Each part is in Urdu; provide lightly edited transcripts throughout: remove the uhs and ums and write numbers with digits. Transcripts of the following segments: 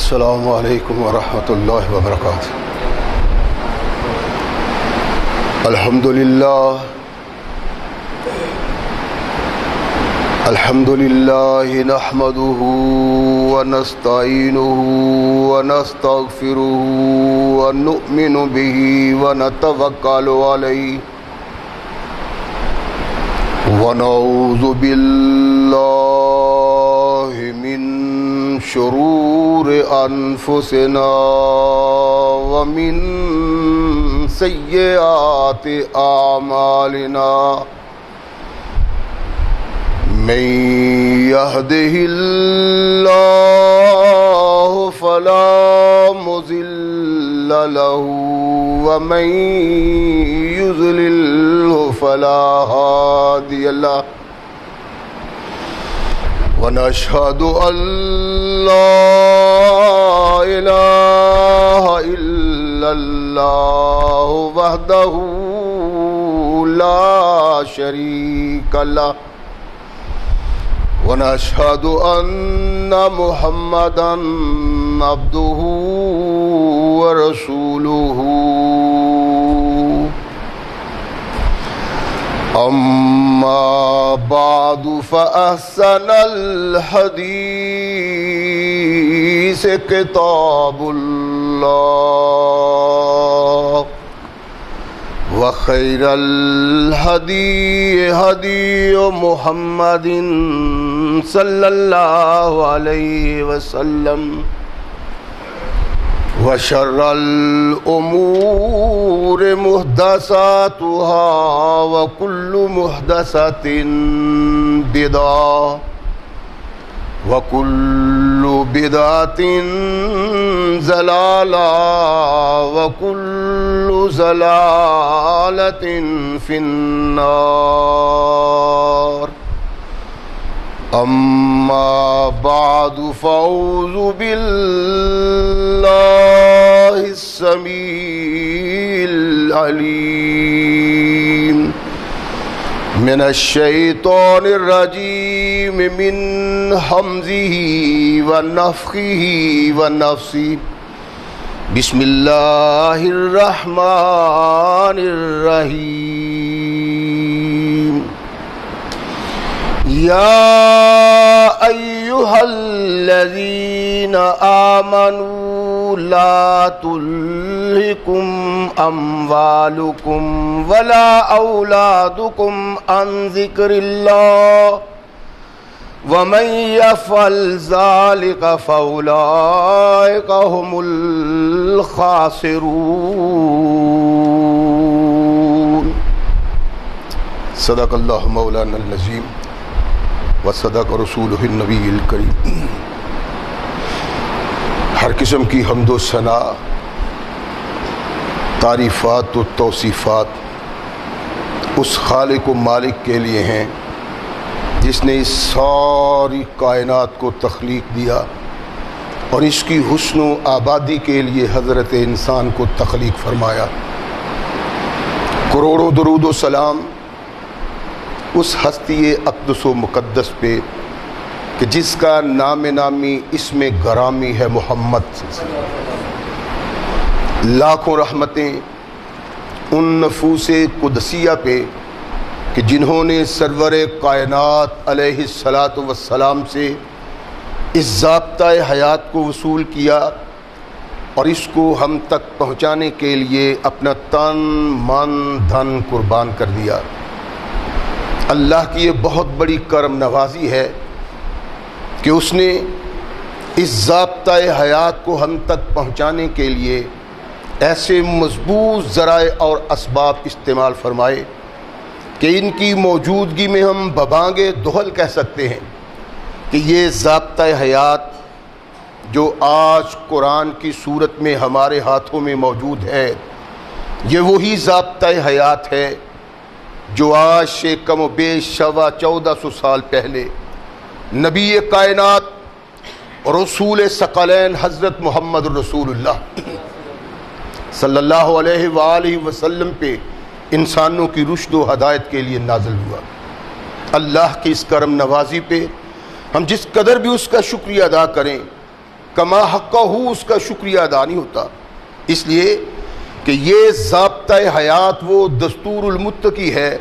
السلام علیکم ورحمۃ اللہ وبرکاتہ۔ الحمد للہ نحمده ونستعینه ونستغفره ونؤمن به ونتوکل علیہ ونعوذ باللہ من شرور انفسنا ومن سیئات اعمالنا من يهده الله فلا مضل له ومن يضلل فلا هادي له ونشهد أن لا إله إلا الله وحده لا شريك له ونشهد أن محمدًا عبده ورسوله أما بعد فأحسن الحديث كتاب الله وخير الهدي هدي محمد صلى الله عليه وسلم وشر الأمور محدثاتها وكل محدثة بدعة وكل بدعة ضلالة وكل ضلالة في النار أما بعد فأعوذ بالله السميع العليم من الشيطان الرجيم من همزه ونفخه ونفثه بسم الله الرحمن الرحيم يا أيها الذين آمنوا لا تلهكم أموالكم ولا أولادكم عن ذكر الله ومن يفعل ذلك فأولئك هم الخاسرون۔ صدق اللہ مولانا العظیم وصدق رسولہ النبی الکریم۔ ہر قسم کی حمد و ثنا، تعریفات و توصیفات اس خالق و مالک کے لیے ہیں جس نے اس ساری کائنات کو تخلیق دیا اور اس کی حسن و آبادی کے لیے حضرت انسان کو تخلیق فرمایا۔ کروڑوں درود و سلام اس ہستی اقدس و مقدس پہ کہ جس کا نام نامی اسم گرامی ہے محمد۔ لاکھوں رحمتیں ان نفوس قدسیہ پہ کہ جنہوں نے سرور کائنات علیہ الصلاۃ والسلام سے اس ضابطۂ حیات کو وصول کیا اور اس کو ہم تک پہنچانے کے لیے اپنا تن من دھن قربان کر دیا۔ اللہ کی یہ بہت بڑی کرم نوازی ہے کہ اس نے اس ضابطۂ حیات کو ہم تک پہنچانے کے لیے ایسے مضبوط ذرائع اور اسباب استعمال فرمائے کہ ان کی موجودگی میں ہم ببانگ دہل کہہ سکتے ہیں کہ یہ ضابطۂ حیات جو آج قرآن کی صورت میں ہمارے ہاتھوں میں موجود ہے، یہ وہی ضابطۂ حیات ہے جو آج سے کم و بیش 1400 سال پہلے نبی کائنات اور رسول ثقلین حضرت محمد رسول اللہ صلی اللہ علیہ وآلہ وسلم پہ انسانوں کی رشد و ہدایت کے لیے نازل ہوا۔ اللہ کی اس کرم نوازی پہ ہم جس قدر بھی اس کا شکریہ ادا کریں کما حقہ اس کا شکریہ ادا نہیں ہوتا، اس لیے کہ یہ ضابطۂ حیات وہ دستور المتقی ہے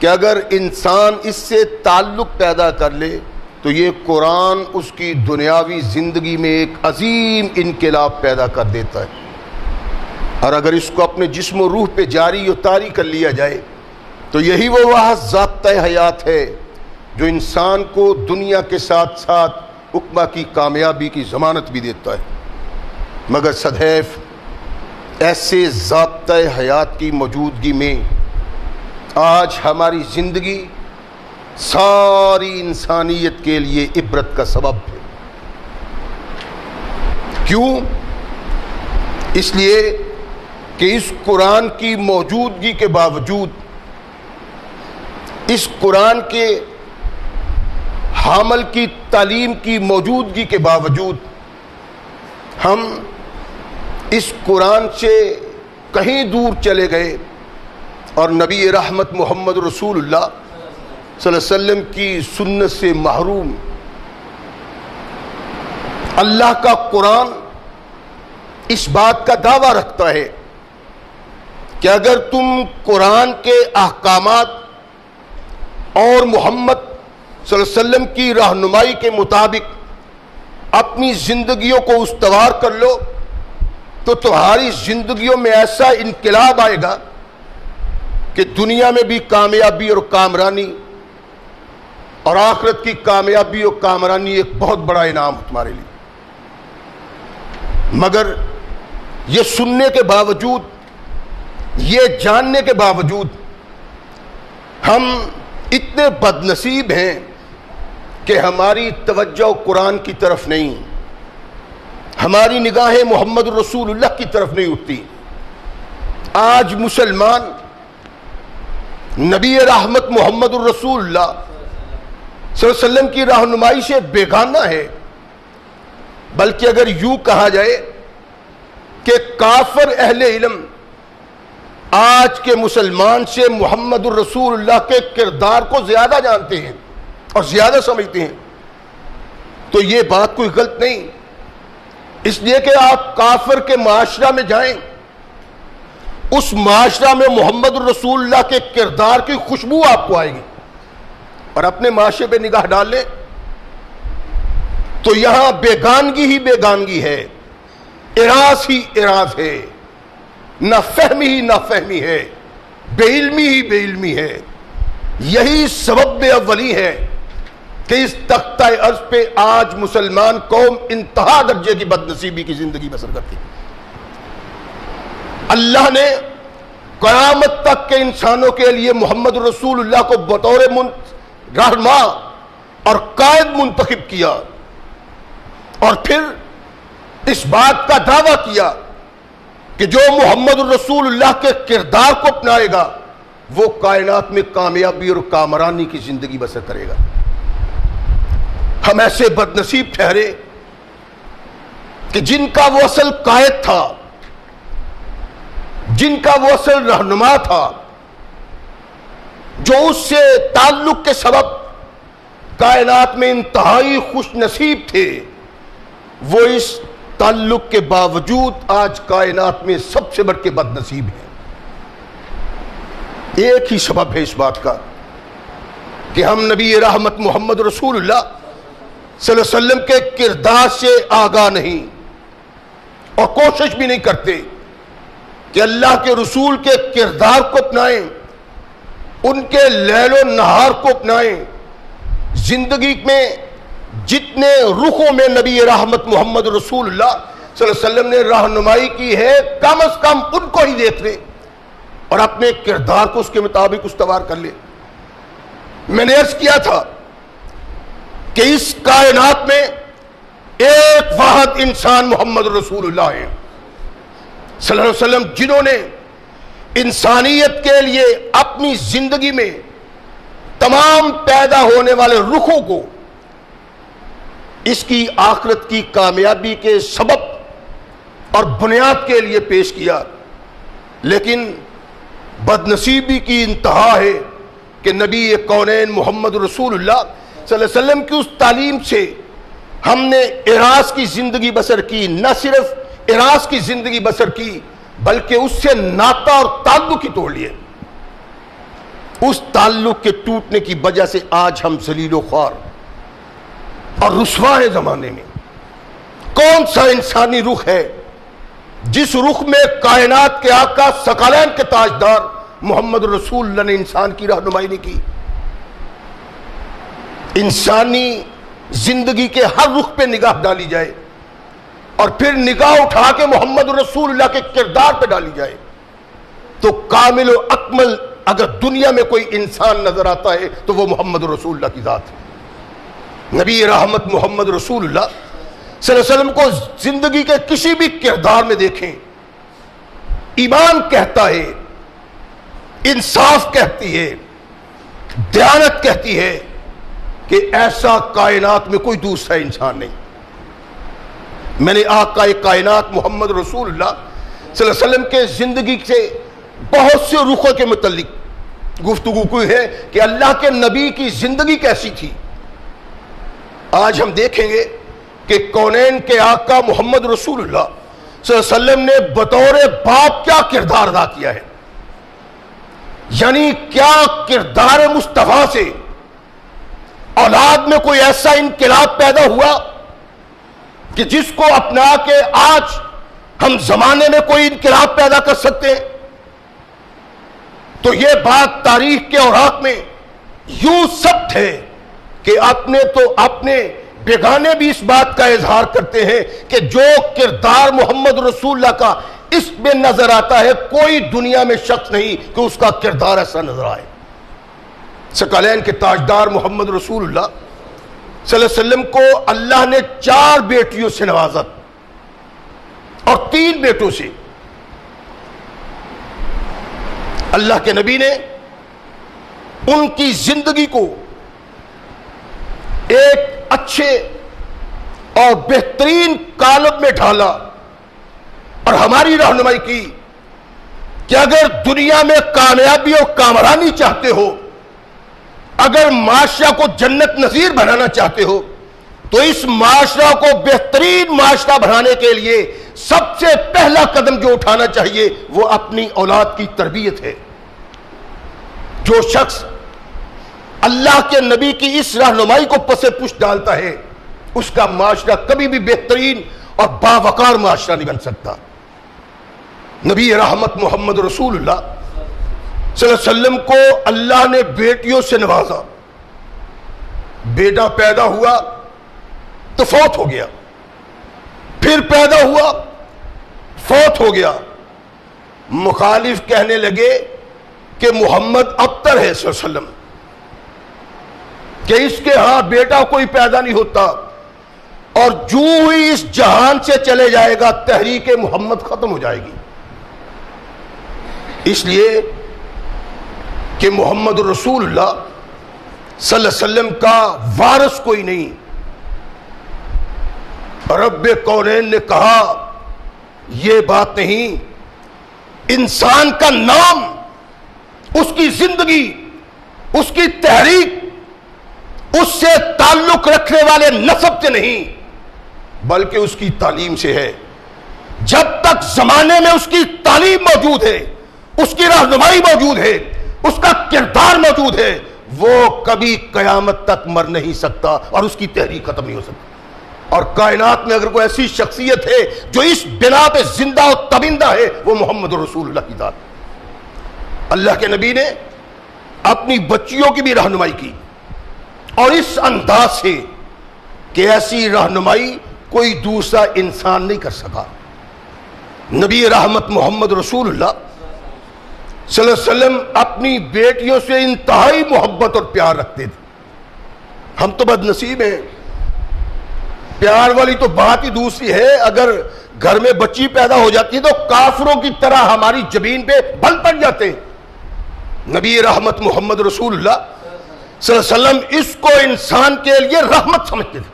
کہ اگر انسان اس سے تعلق پیدا کر لے تو یہ قرآن اس کی دنیاوی زندگی میں ایک عظیم انقلاب پیدا کر دیتا ہے، اور اگر اس کو اپنے جسم و روح پہ جاری و طاری کر لیا جائے تو یہی وہ واحد ضابطۂ حیات ہے جو انسان کو دنیا کے ساتھ ساتھ عقبہ کی کامیابی کی ضمانت بھی دیتا ہے۔ مگر سدیف ایسے ضابطۂ حیات کی موجودگی میں آج ہماری زندگی ساری انسانیت کے لیے عبرت کا سبب ہے۔ کیوں؟ اس لیے کہ اس قرآن کی موجودگی کے باوجود، اس قرآن کے حامل کی تعلیم کی موجودگی کے باوجود ہم اس قرآن سے کہیں دور چلے گئے اور نبی رحمت محمد رسول اللہ صلی اللہ علیہ وسلم کی سنت سے محروم۔ اللہ کا قرآن اس بات کا دعویٰ رکھتا ہے کہ اگر تم قرآن کے احکامات اور محمد صلی اللہ علیہ وسلم کی رہنمائی کے مطابق اپنی زندگیوں کو استوار کر لو تو تمہاری زندگیوں میں ایسا انقلاب آئے گا کہ دنیا میں بھی کامیابی اور کامرانی اور آخرت کی کامیابی اور کامرانی ایک بہت بڑا انعام تمہارے لیے۔ مگر یہ سننے کے باوجود، یہ جاننے کے باوجود ہم اتنے بد نصیب ہیں کہ ہماری توجہ قرآن کی طرف نہیں، ہماری نگاہیں محمد رسول اللہ کی طرف نہیں اٹھتی۔ آج مسلمان نبی رحمت محمد الرسول اللہ صلی اللہ علیہ وسلم کی رہنمائی سے بیگانہ ہے، بلکہ اگر یوں کہا جائے کہ کافر اہل علم آج کے مسلمان سے محمد الرسول اللہ کے کردار کو زیادہ جانتے ہیں اور زیادہ سمجھتے ہیں، تو یہ بات کوئی غلط نہیں، اس لیے کہ آپ کافر کے معاشرہ میں جائیں، اس معاشرہ میں محمد الرسول اللہ کے کردار کی خوشبو آپ کو آئے گی، اور اپنے معاشرے پہ نگاہ ڈال لیں تو یہاں بیگانگی ہی بیگانگی ہے، اعراض ہی اعراض ہے، نہ فہمی ہی نہ فہمی ہے، بے علمی ہی بے علمی ہے۔ یہی سبب اولی ہے کہ اس تختہ ارض پہ آج مسلمان قوم انتہا درجے کی بد نصیبی کی زندگی بسر کرتی۔ اللہ نے قیامت تک کے انسانوں کے لیے محمد رسول اللہ کو بطور رہنما اور قائد منتخب کیا، اور پھر اس بات کا دعویٰ کیا کہ جو محمد الرسول اللہ کے کردار کو اپنائے گا وہ کائنات میں کامیابی اور کامرانی کی زندگی بسر کرے گا۔ ہم ایسے بد نصیب ٹھہرے کہ جن کا وہ اصل قائد تھا، جن کا وہ اصل رہنما تھا، جو اس سے تعلق کے سبب کائنات میں انتہائی خوش نصیب تھے، وہ اس تعلق کے باوجود آج کائنات میں سب سے بڑھ کے بد نصیب ہیں۔ ایک ہی سبب ہے اس بات کا کہ ہم نبی رحمت محمد رسول اللہ صلی اللہ علیہ وسلم کے کردار سے آگاہ نہیں اور کوشش بھی نہیں کرتے کہ اللہ کے رسول کے کردار کو اپنائیں، ان کے لیل و نہار کو اپنائیں۔ زندگی میں جتنے رخوں میں نبی رحمت محمد رسول اللہ صلی اللہ علیہ وسلم نے رہنمائی کی ہے، کم از کم ان کو ہی دیکھ لیں اور اپنے کردار کو اس کے مطابق استوار کر لیں۔ میں نے عرض کیا تھا کہ اس کائنات میں ایک واحد انسان محمد رسول اللہ ہے صلی اللہ علیہ وسلم، جنہوں نے انسانیت کے لیے اپنی زندگی میں تمام پیدا ہونے والے رخوں کو اس کی آخرت کی کامیابی کے سبب اور بنیاد کے لیے پیش کیا۔ لیکن بد نصیبی کی انتہا ہے کہ نبی کونین محمد رسول اللہ صلی اللہ علیہ وسلم کی اس تعلیم سے ہم نے اعراض کی زندگی بسر کی، نہ صرف اعراض کی زندگی بسر کی بلکہ اس سے ناطہ اور تعلق ہی توڑ لیے۔ اس تعلق کے ٹوٹنے کی وجہ سے آج ہم ذلیل و خوار اور رسوا ہے زمانے میں۔ کون سا انسانی رخ ہے جس رخ میں کائنات کے آقا ثقلین کے تاجدار محمد رسول اللہ نے انسان کی رہنمائی نہیں کی؟ انسانی زندگی کے ہر رخ پہ نگاہ ڈالی جائے اور پھر نگاہ اٹھا کے محمد رسول اللہ کے کردار پہ ڈالی جائے تو کامل و اکمل اگر دنیا میں کوئی انسان نظر آتا ہے تو وہ محمد رسول اللہ کی ذات ہے۔ نبی رحمت محمد رسول اللہ صلی اللہ علیہ وسلم کو زندگی کے کسی بھی کردار میں دیکھیں، ایمان کہتا ہے، انصاف کہتی ہے، دیانت کہتی ہے کہ ایسا کائنات میں کوئی دوسرا انسان نہیں۔ میں نے آقا کائنات محمد رسول اللہ صلی اللہ علیہ وسلم کے زندگی سے بہت سے رخوں کے متعلق گفتگو کی ہے کہ اللہ کے نبی کی زندگی کیسی تھی۔ آج ہم دیکھیں گے کہ کونین کے آقا محمد رسول اللہ صلی اللہ علیہ وسلم نے بطور باپ کیا کردار ادا کیا ہے، یعنی کیا کردار مصطفیٰ سے اولاد میں کوئی ایسا انقلاب پیدا ہوا کہ جس کو اپنا کے آج ہم زمانے میں کوئی انقلاب پیدا کر سکتے ہیں۔ تو یہ بات تاریخ کے اوراق میں یوں ثبت ہے کہ اپنے بیگانے بھی اس بات کا اظہار کرتے ہیں کہ جو کردار محمد رسول اللہ کا اس میں نظر آتا ہے کوئی دنیا میں شخص نہیں کہ اس کا کردار ایسا نظر آئے۔ ثقلین کے تاجدار محمد رسول اللہ صلی اللہ علیہ وسلم کو اللہ نے 4 بیٹیوں سے نوازا اور 3 بیٹوں سے۔ اللہ کے نبی نے ان کی زندگی کو ایک اچھے اور بہترین کالم میں ڈھالا اور ہماری رہنمائی کی کہ اگر دنیا میں کامیابی اور کامرانی چاہتے ہو، اگر معاشرہ کو جنت نظیر بنانا چاہتے ہو تو اس معاشرہ کو بہترین معاشرہ بنانے کے لیے سب سے پہلا قدم جو اٹھانا چاہیے وہ اپنی اولاد کی تربیت ہے۔ جو شخص اللہ کے نبی کی اس رہنمائی کو پس پش ڈالتا ہے اس کا معاشرہ کبھی بھی بہترین اور باوقار معاشرہ نہیں بن سکتا۔ نبی رحمت محمد رسول اللہ صلی اللہ علیہ وسلم کو اللہ نے بیٹیوں سے نوازا۔ بیٹا پیدا ہوا تو فوت ہو گیا، پھر پیدا ہوا فوت ہو گیا۔ مخالف کہنے لگے کہ محمد ابتر ہے صلی اللہ علیہ وسلم، کہ اس کے ہاں بیٹا کوئی پیدا نہیں ہوتا، اور جو ہی اس جہان سے چلے جائے گا تحریک محمد ختم ہو جائے گی۔ اس لیے کہ محمد رسول اللہ صلی اللہ علیہ وسلم کا وارث کوئی نہیں۔ رب کونین نے کہا یہ بات نہیں، انسان کا نام، اس کی زندگی، اس کی تحریک اس سے تعلق رکھنے والے نسب سے نہیں بلکہ اس کی تعلیم سے ہے۔ جب تک زمانے میں اس کی تعلیم موجود ہے، اس کی رہنمائی موجود ہے، اس کا کردار موجود ہے، وہ کبھی قیامت تک مر نہیں سکتا اور اس کی تحریک ختم نہیں ہو سکتی۔ اور کائنات میں اگر کوئی ایسی شخصیت ہے جو اس بنا پہ زندہ و تبندہ ہے وہ محمد رسول اللہ کی ذات۔ اللہ کے نبی نے اپنی بچیوں کی بھی رہنمائی کی اور اس انداز سے کہ ایسی رہنمائی کوئی دوسرا انسان نہیں کر سکا۔ نبی رحمت محمد رسول اللہ صلی اللہ علیہ وسلم اپنی بیٹیوں سے انتہائی محبت اور پیار رکھتے تھے۔ ہم تو بد نصیب ہیں، پیار والی تو بات ہی دوسری ہے، اگر گھر میں بچی پیدا ہو جاتی ہے تو کافروں کی طرح ہماری زمین پہ بل پڑ جاتے ہیں۔ نبی رحمت محمد رسول اللہ صلی اللہ علیہ وسلم اس کو انسان کے لیے رحمت سمجھتے تھے،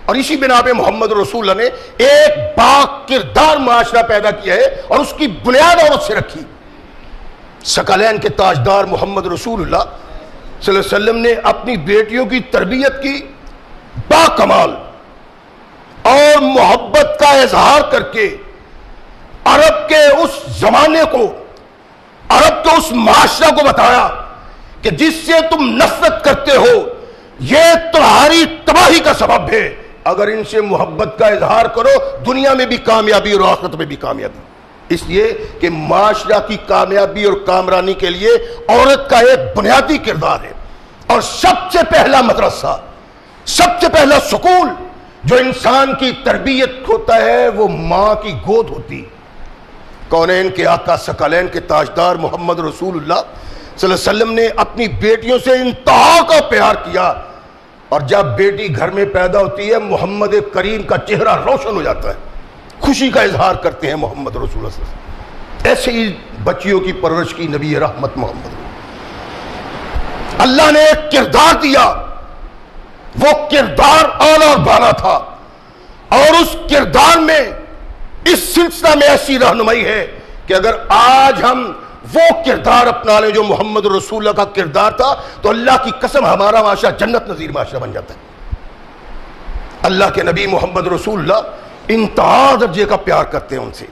اور اسی بنا پہ محمد رسول اللہ نے ایک با کردار معاشرہ پیدا کیا ہے اور اس کی بنیاد عورت سے رکھی۔ ثقلین کے تاجدار محمد رسول اللہ صلی اللہ علیہ وسلم نے اپنی بیٹیوں کی تربیت کی با کمال، اور محبت کا اظہار کر کے عرب کے اس زمانے کو، عرب کے اس معاشرہ کو بتایا کہ جس سے تم نفرت کرتے ہو یہ تمہاری تباہی کا سبب ہے، اگر ان سے محبت کا اظہار کرو دنیا میں بھی کامیابی اور آخرت میں بھی کامیابی۔ اس لیے کہ معاشرہ کی کامیابی اور کامرانی کے لیے عورت کا ایک بنیادی کردار ہے، اور سب سے پہلا مدرسہ، سب سے پہلا سکول جو انسان کی تربیت ہوتا ہے وہ ماں کی گود ہوتی۔ کونین کے آقا ثقلین کے تاجدار محمد رسول اللہ صلی اللہ علیہ وسلم نے اپنی بیٹیوں سے انتہا کا پیار کیا، اور جب بیٹی گھر میں پیدا ہوتی ہے محمد کریم کا چہرہ روشن ہو جاتا ہے، خوشی کا اظہار کرتے ہیں محمد رسول اللہ صلی اللہ علیہ وسلم۔ ایسے ہی بچیوں کی پرورش کی نبی رحمت محمد، اللہ نے ایک کردار دیا، وہ کردار اعلیٰ اور بالا تھا، اور اس کردار میں اس سلسلہ میں ایسی رہنمائی ہے کہ اگر آج ہم وہ کردار اپنا لیں جو محمد رسول اللہ کا کردار تھا تو اللہ کی قسم ہمارا معاشرہ جنت نظیر معاشرہ بن جاتا ہے۔ اللہ کے نبی محمد رسول اللہ انتہا درجے کا پیار کرتے ہیں ان سے۔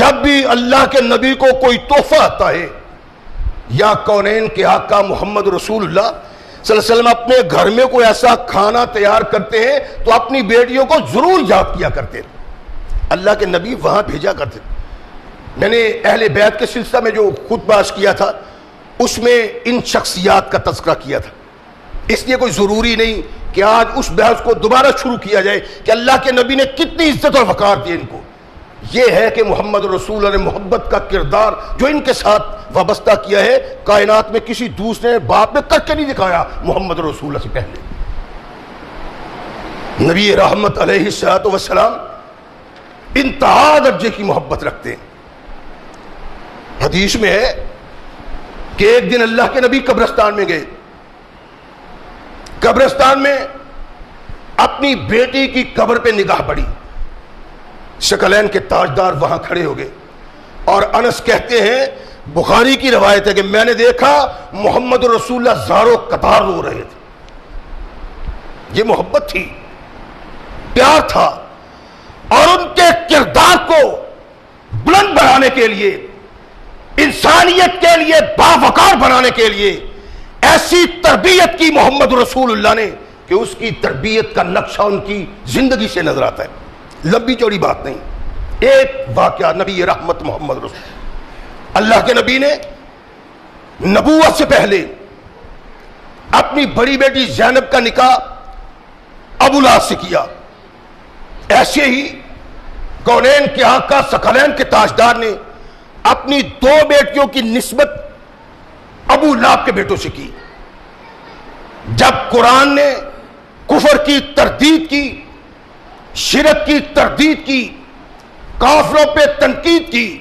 جب بھی اللہ کے نبی کو کوئی تحفہ آتا ہے یا کونین کے آقا محمد رسول اللہ صلی اللہ علیہ وسلم اپنے گھر میں کوئی ایسا کھانا تیار کرتے ہیں تو اپنی بیٹیوں کو ضرور یاد کیا کرتے ہیں، اللہ کے نبی وہاں بھیجا کرتے ہیں۔ میں نے اہل بیت کے سلسلہ میں جو خطبہ کیا تھا اس میں ان شخصیات کا تذکرہ کیا تھا، اس لیے کوئی ضروری نہیں کہ آج اس بحث کو دوبارہ شروع کیا جائے کہ اللہ کے نبی نے کتنی عزت اور وقار دی ان کو۔ یہ ہے کہ محمد رسول اللہ نے محبت کا کردار جو ان کے ساتھ وابستہ کیا ہے کائنات میں کسی دوسرے باپ نے کر کے نہیں دکھایا حمد رسول اللہ سے پہلے۔ نبی رحمت علیہ الصلوۃ والسلام انتہا درجے کی محبت رکھتے ہیں۔ حدیث میں ہے کہ ایک دن اللہ کے نبی قبرستان میں گئے، قبرستان میں اپنی بیٹی کی قبر پہ نگاہ پڑی، ثقلین کے تاجدار وہاں کھڑے ہو گئے، اور انس کہتے ہیں بخاری کی روایت ہے کہ میں نے دیکھا محمد رسول اللہ زارو قطار رو رہے تھے۔ یہ محبت تھی، پیار تھا، اور ان کے کردار کو بلند بنانے کے لیے، انسانیت کے لیے باوقار بنانے کے لیے ایسی تربیت کی محمد رسول اللہ نے کہ اس کی تربیت کا نقشہ ان کی زندگی سے نظر آتا ہے۔ لمبی چوڑی بات نہیں، ایک واقعہ نبی رحمت محمد رسول اللہ کے نبی نے نبوت سے پہلے اپنی بڑی بیٹی زینب کا نکاح ابو لہب سے کیا۔ ایسے ہی کونین کے آقا ثقلین کے تاجدار نے اپنی دو بیٹیوں کی نسبت ابو لہب کے بیٹوں سے کی۔ جب قرآن نے کفر کی تردید کی، شرک کی تردید کی، کافروں پہ تنقید کی،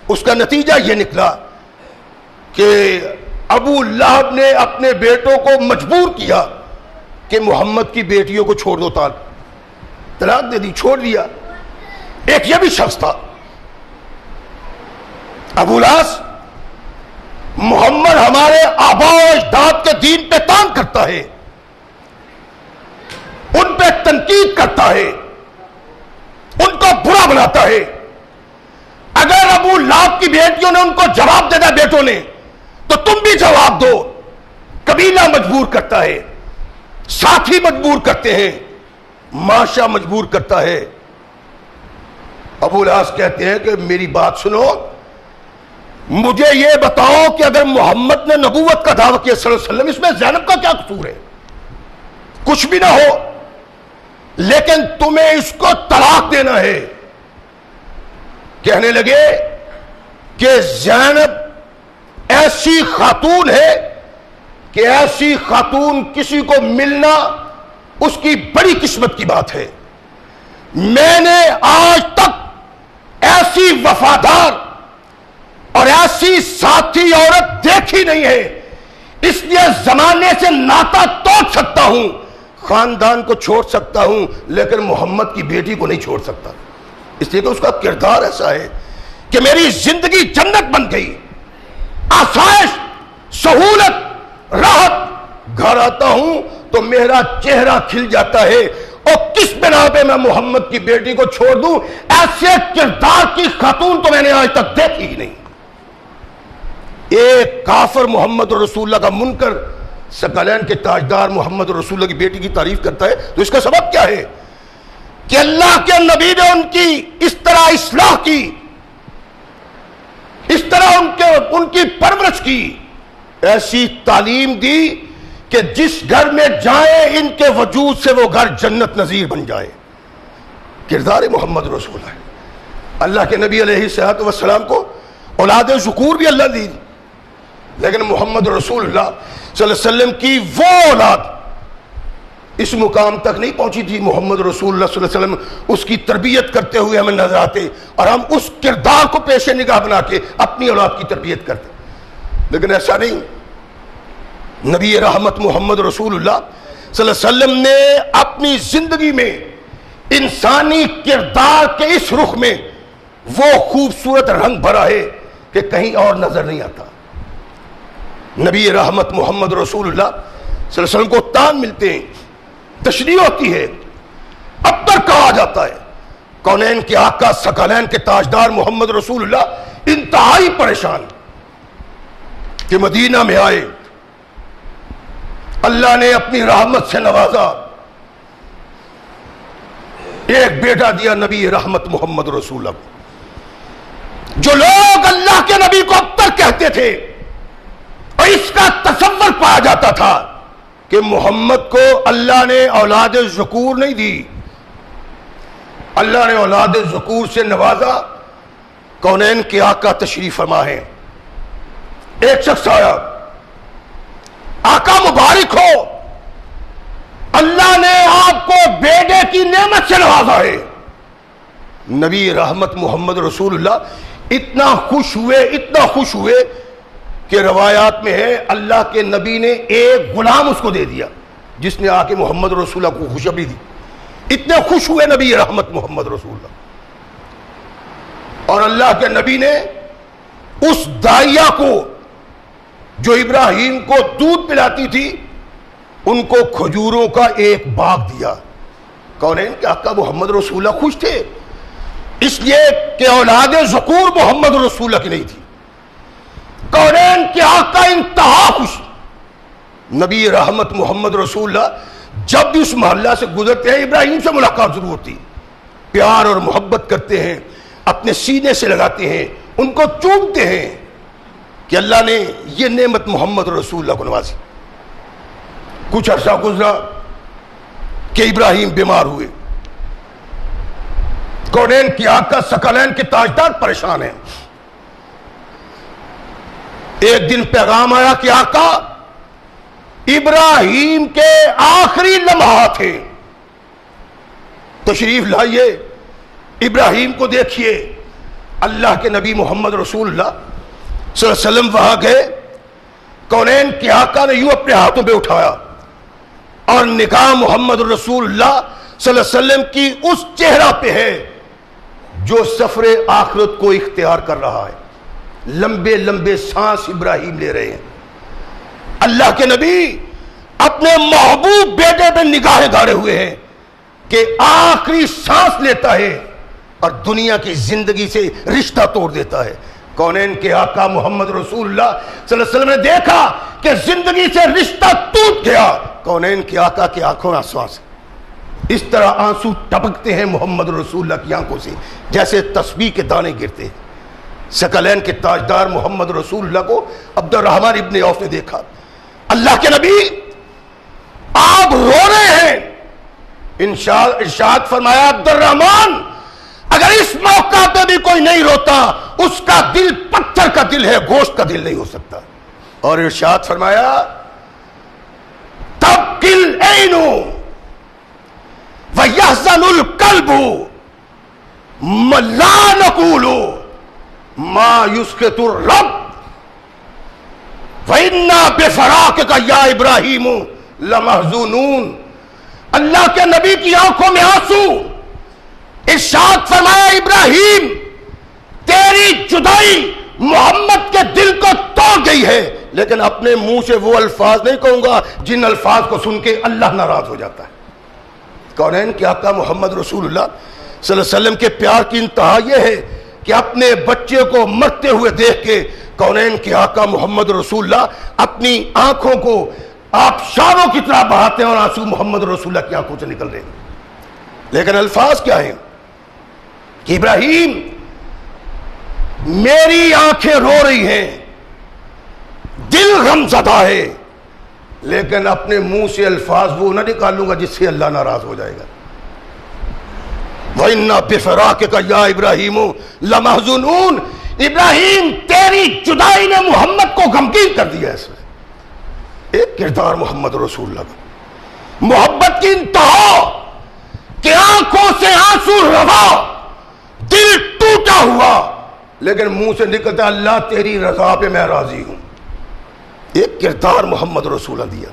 اس کا نتیجہ یہ نکلا کہ ابو لہب نے اپنے بیٹوں کو مجبور کیا کہ محمد کی بیٹیوں کو چھوڑ دو، طلاق دے دی، چھوڑ دیا۔ ایک یہ بھی شخص تھا ابو لہب، محمد ہمارے آباء و اجداد کے دین پہ تان کرتا ہے، ان پہ تنقید کرتا ہے، ان کو برا بناتا ہے۔ اگر ابو لہب کی بیٹیوں نے ان کو جواب دینا بیٹوں نے تو تم بھی جواب دو۔ قبیلہ مجبور کرتا ہے، ساتھی مجبور کرتے ہیں، معاشرہ مجبور کرتا ہے۔ ابو لہب کہتے ہیں کہ میری بات سنو، مجھے یہ بتاؤ کہ اگر محمد نے نبوت کا دعویٰ کیا صلی اللہ علیہ وسلم، اس میں زینب کا کیا قصور ہے؟ کچھ بھی نہ ہو، لیکن تمہیں اس کو طلاق دینا ہے۔ کہنے لگے کہ زینب ایسی خاتون ہے کہ ایسی خاتون کسی کو ملنا اس کی بڑی قسمت کی بات ہے۔ میں نے آج تک ایسی وفادار اور ایسی ساتھی عورت دیکھی نہیں ہے، اس لیے زمانے سے ناتا توڑ سکتا ہوں، خاندان کو چھوڑ سکتا ہوں، لیکن محمد کی بیٹی کو نہیں چھوڑ سکتا، اس لیے کہ اس کا کردار ایسا ہے کہ میری زندگی جنت بن گئی، آسائش، سہولت، راحت، گھر آتا ہوں تو میرا چہرہ کھل جاتا ہے، اور کس بنا پہ میں محمد کی بیٹی کو چھوڑ دوں؟ ایسے کردار کی خاتون تو میں نے آج تک دیکھی ہی نہیں۔ ایک کافر محمد رسول اللہ کا منکر ثقلین کے تاجدار محمد رسول اللہ کی بیٹی کی تعریف کرتا ہے، تو اس کا سبب کیا ہے؟ کہ اللہ کے نبی نے ان کی اس طرح اصلاح کی، اس طرح ان کی پرورش کی، ایسی تعلیم دی کہ جس گھر میں جائیں ان کے وجود سے وہ گھر جنت نظیر بن جائے۔ کردار محمد رسول اللہ۔ اللہ کے نبی علیہ الصلوۃ والسلام کو اولاد ذکور بھی اللہ دی، لیکن محمد رسول اللہ صلی اللہ علیہ وسلم کی وہ اولاد اس مقام تک نہیں پہنچی تھی۔ محمد رسول اللہ صلی اللہ علیہ وسلم اس کی تربیت کرتے ہوئے ہمیں نظر آتے، اور ہم اس کردار کو پیش نگاہ بنا کے اپنی اولاد کی تربیت کرتے، لیکن ایسا نہیں۔ نبی رحمت محمد رسول اللہ صلی اللہ علیہ وسلم نے اپنی زندگی میں انسانی کردار کے اس رخ میں وہ خوبصورت رنگ بھرا ہے کہ کہیں اور نظر نہیں آتا۔ نبی رحمت محمد رسول اللہ صلی اللہ علیہ وسلم کو تان ملتے ہیں، تشریح ہوتی ہے، اب تک کہا جاتا ہے کونین کے آقا ثقلین کے تاجدار محمد رسول اللہ انتہائی پریشان کہ مدینہ میں آئے، اللہ نے اپنی رحمت سے نوازا، ایک بیٹا دیا نبی رحمت محمد رسول اللہ۔ جو لوگ اللہ کے نبی کو اب تک کہتے تھے اور اس کا تصور پایا جاتا تھا کہ محمد کو اللہ نے اولاد ذکور نہیں دی، اللہ نے اولاد ذکور سے نوازا، کونین کے آقا تشریف فرما ہے۔ ایک شخص آیا، آقا مبارک ہو، اللہ نے آپ کو بیٹے کی نعمت سے نوازا ہے۔ نبی رحمت محمد رسول اللہ اتنا خوش ہوئے کہ روایات میں ہے اللہ کے نبی نے ایک غلام اس کو دے دیا جس نے آ کے محمد رسول اللہ کو خوشخبری دی۔ اتنے خوش ہوئے نبی رحمت محمد رسول اللہ، اور اللہ کے نبی نے اس داعیہ کو جو ابراہیم کو دودھ پلاتی تھی ان کو کھجوروں کا ایک باغ دیا۔ کونین کے آقا محمد رسول اللہ خوش تھے اس لیے کہ اولاد ذکور محمد رسول اللہ کی نہیں تھی۔ کونین کے آقا انتہا خوش۔ نبی رحمت محمد رسول اللہ جب بھی اس محلہ سے گزرتے ہیں ابراہیم سے ملاقات ضرور ہوتی، پیار اور محبت کرتے ہیں، اپنے سینے سے لگاتے ہیں، ان کو چومتے ہیں کہ اللہ نے یہ نعمت محمد رسول اللہ کو نوازی۔ کچھ عرصہ گزرا کہ ابراہیم بیمار ہوئے، کونین کے آقا ثقلین کے تاجدار پریشان ہیں۔ ایک دن پیغام آیا کہ آقا ابراہیم کے آخری لمحات ہیں، تشریف لائیے، ابراہیم کو دیکھیے۔ اللہ کے نبی محمد رسول اللہ صلی اللہ علیہ وسلم وہاں گئے، کونین کے آقا نے یوں اپنے ہاتھوں پہ اٹھایا اور نگاہ محمد رسول اللہ صلی اللہ علیہ وسلم کی اس چہرہ پہ ہے جو سفر آخرت کو اختیار کر رہا ہے۔ لمبے لمبے سانس ابراہیم لے رہے ہیں۔ اللہ کے نبی اپنے محبوب بیٹے پہ نگاہیں گاڑے ہوئے ہیں کہ آخری سانس لیتا ہے اور دنیا کی زندگی سے رشتہ توڑ دیتا ہے۔ کونین کے آقا محمد رسول اللہ صلی اللہ علیہ وسلم نے دیکھا کہ زندگی سے رشتہ ٹوٹ گیا، کونین کے آقا کی آنکھوں میں آنسو سے اس طرح آنسو ٹپکتے ہیں محمد رسول اللہ کی آنکھوں سے جیسے تسبیح کے دانے گرتے ہیں۔ ثقلین کے تاجدار محمد رسول اللہ کو عبد الرحمن ابن عوف نے دیکھا، اللہ کے نبی آپ رو رہے ہیں، ارشاد فرمایا عبد الرحمن اگر اس موقع پہ بھی کوئی نہیں روتا اس کا دل پتھر کا دل ہے، گوشت کا دل نہیں ہو سکتا۔ اور ارشاد فرمایا تبکی العین ویحزن القلب لا نقول ما یسکت الرب وَإِنَّا بِفَرَاقِكَ یا ابراہیم لَمَحْزُونُونَ۔ اللہ کے نبی کی آنکھوں میں آنسو، ارشاد فرمایا ابراہیم تیری جدائی محمد کے دل کو توڑ گئی ہے، لیکن اپنے منہ سے وہ الفاظ نہیں کہوں گا جن الفاظ کو سن کے اللہ ناراض ہو جاتا ہے۔ کونین کے آقا محمد رسول اللہ صلی اللہ علیہ وسلم کے پیار کی انتہا یہ ہے کہ اپنے بچے کو مرتے ہوئے دیکھ کے کونین کے آقا محمد رسول اللہ اپنی آنکھوں کو آبشاروں کی طرح بہاتے ہیں اور آنسو محمد رسول اللہ کی آنکھوں سے نکل رہے ہیں. لیکن الفاظ کیا ہیں کہ ابراہیم میری آنکھیں رو رہی ہیں, دل غم زدہ ہے, لیکن اپنے منہ سے الفاظ وہ نہ نکالوں گا جس سے اللہ ناراض ہو جائے گا. وَإِنَّا بِفِرَاقِكَ يَا إِبْرَاهِيمُ لَمَحْزُونُونَ, ابراہیم تیری جدائی نے محمد کو غمگین کر دیا. اس میں ایک کردار محمد رسول اللہ کا, محبت کی انتہا کہ آنکھوں سے آنسو روا, دل ٹوٹا ہوا, لیکن منہ سے نکلتا اللہ تیری رضا پہ میں راضی ہوں. ایک کردار محمد رسول اللہ دیا.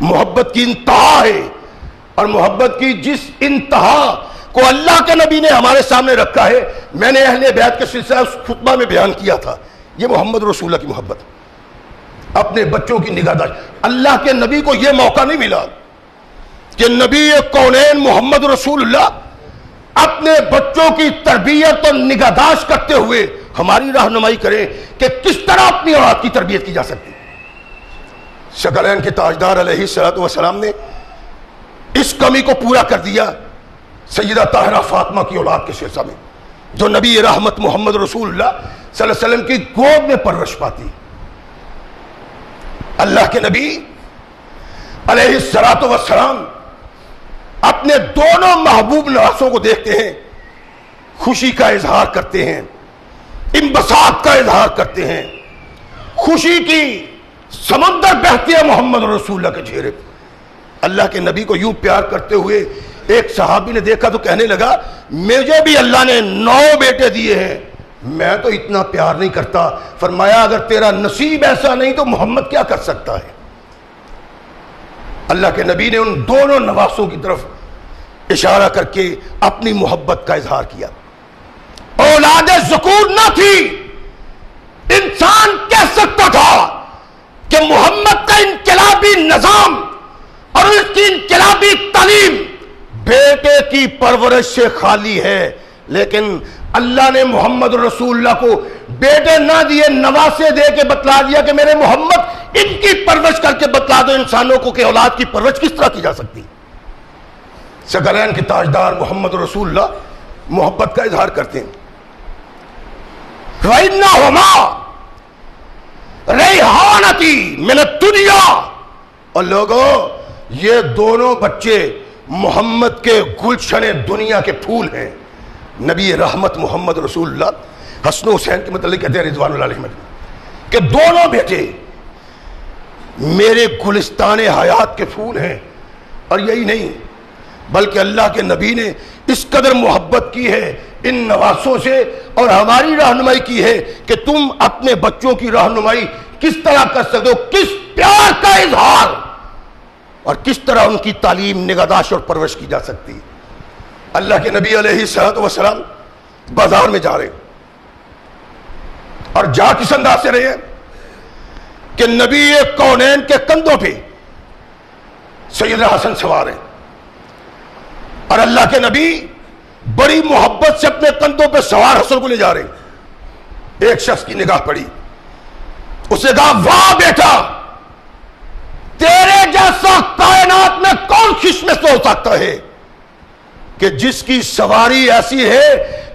محبت کی انتہا ہے, اور محبت کی جس انتہا کو اللہ کے نبی نے ہمارے سامنے رکھا ہے, میں نے اہل بیت کے سلسلہ اس خطبہ میں بیان کیا تھا. یہ محمد رسول اللہ کی محبت, اپنے بچوں کی نگہداشت. اللہ کے نبی کو یہ موقع نہیں ملا کہ نبی کونین محمد رسول اللہ اپنے بچوں کی تربیت اور نگہداشت کرتے ہوئے ہماری رہنمائی کریں کہ کس طرح اپنی اولاد کی تربیت کی جا سکتی. ثقلین کے تاجدار علیہ الصلوۃ والسلام نے اس کمی کو پورا کر دیا سیدہ طاہرہ فاطمہ کی اولاد کے سلسلہ میں, جو نبی رحمت محمد رسول اللہ صلی اللہ علیہ وسلم کی گود میں پرورش پاتی. اللہ کے نبی علیہ الصلوۃ والسلام اپنے دونوں محبوب نواسوں کو دیکھتے ہیں, خوشی کا اظہار کرتے ہیں, انبساط کا اظہار کرتے ہیں, خوشی کی سمندر بہتے ہیں محمد رسول اللہ کے چہرے پہ. اللہ کے نبی کو یوں پیار کرتے ہوئے ایک صحابی نے دیکھا تو کہنے لگا مجھے بھی اللہ نے 9 بیٹے دیے ہیں, میں تو اتنا پیار نہیں کرتا. فرمایا اگر تیرا نصیب ایسا نہیں تو محمد کیا کر سکتا ہے. اللہ کے نبی نے ان دونوں نواسوں کی طرف اشارہ کر کے اپنی محبت کا اظہار کیا. اولاد ذکور نہ تھی, انسان کہہ سکتا تھا کہ محمد کا انقلابی نظام اور اس کی انقلابی تعلیم بیٹے کی پرورش سے خالی ہے, لیکن اللہ نے محمد رسول اللہ کو بیٹے نہ دیے, نواسے دے کے بتلا دیا کہ میرے محمد ان کی پرورش کر کے بتلا دو انسانوں کو کہ اولاد کی پرورش کس طرح کی جا سکتی. ثقلین کے تاجدار محمد رسول اللہ محبت کا اظہار کرتے ہیں. وَإِنَّهُمَا رَيْحَانَتِي مِنَ الدُّنْيَا, اور لوگوں یہ دونوں بچے محمد کے گلشن دنیا کے پھول ہیں. نبی رحمت محمد رسول اللہ حسن و حسین کے متعلق کہتے ہیں رضوان اللہ علیہ کہ دونوں بیٹے میرے گلستان حیات کے پھول ہیں. اور یہی نہیں بلکہ اللہ کے نبی نے اس قدر محبت کی ہے ان نواسوں سے اور ہماری رہنمائی کی ہے کہ تم اپنے بچوں کی رہنمائی کس طرح کر سکتے ہو, کس پیار کا اظہار اور کس طرح ان کی تعلیم نگہداشت اور پرورش کی جا سکتی. اللہ کے نبی علیہ الصلوۃ والسلام بازار میں جا رہے اور جا کس انداز سے رہے ہیں کہ نبی کونین کے کندھوں پہ سیدنا حسن سوار ہیں, اور اللہ کے نبی بڑی محبت سے اپنے کندھوں پہ سوار حسن کو لے جا رہے ہیں. ایک شخص کی نگاہ پڑی, اس نے کہا واہ بیٹا, تیرے جیسا کائنات میں کون خشمت ہو سکتا ہے کہ جس کی سواری ایسی ہے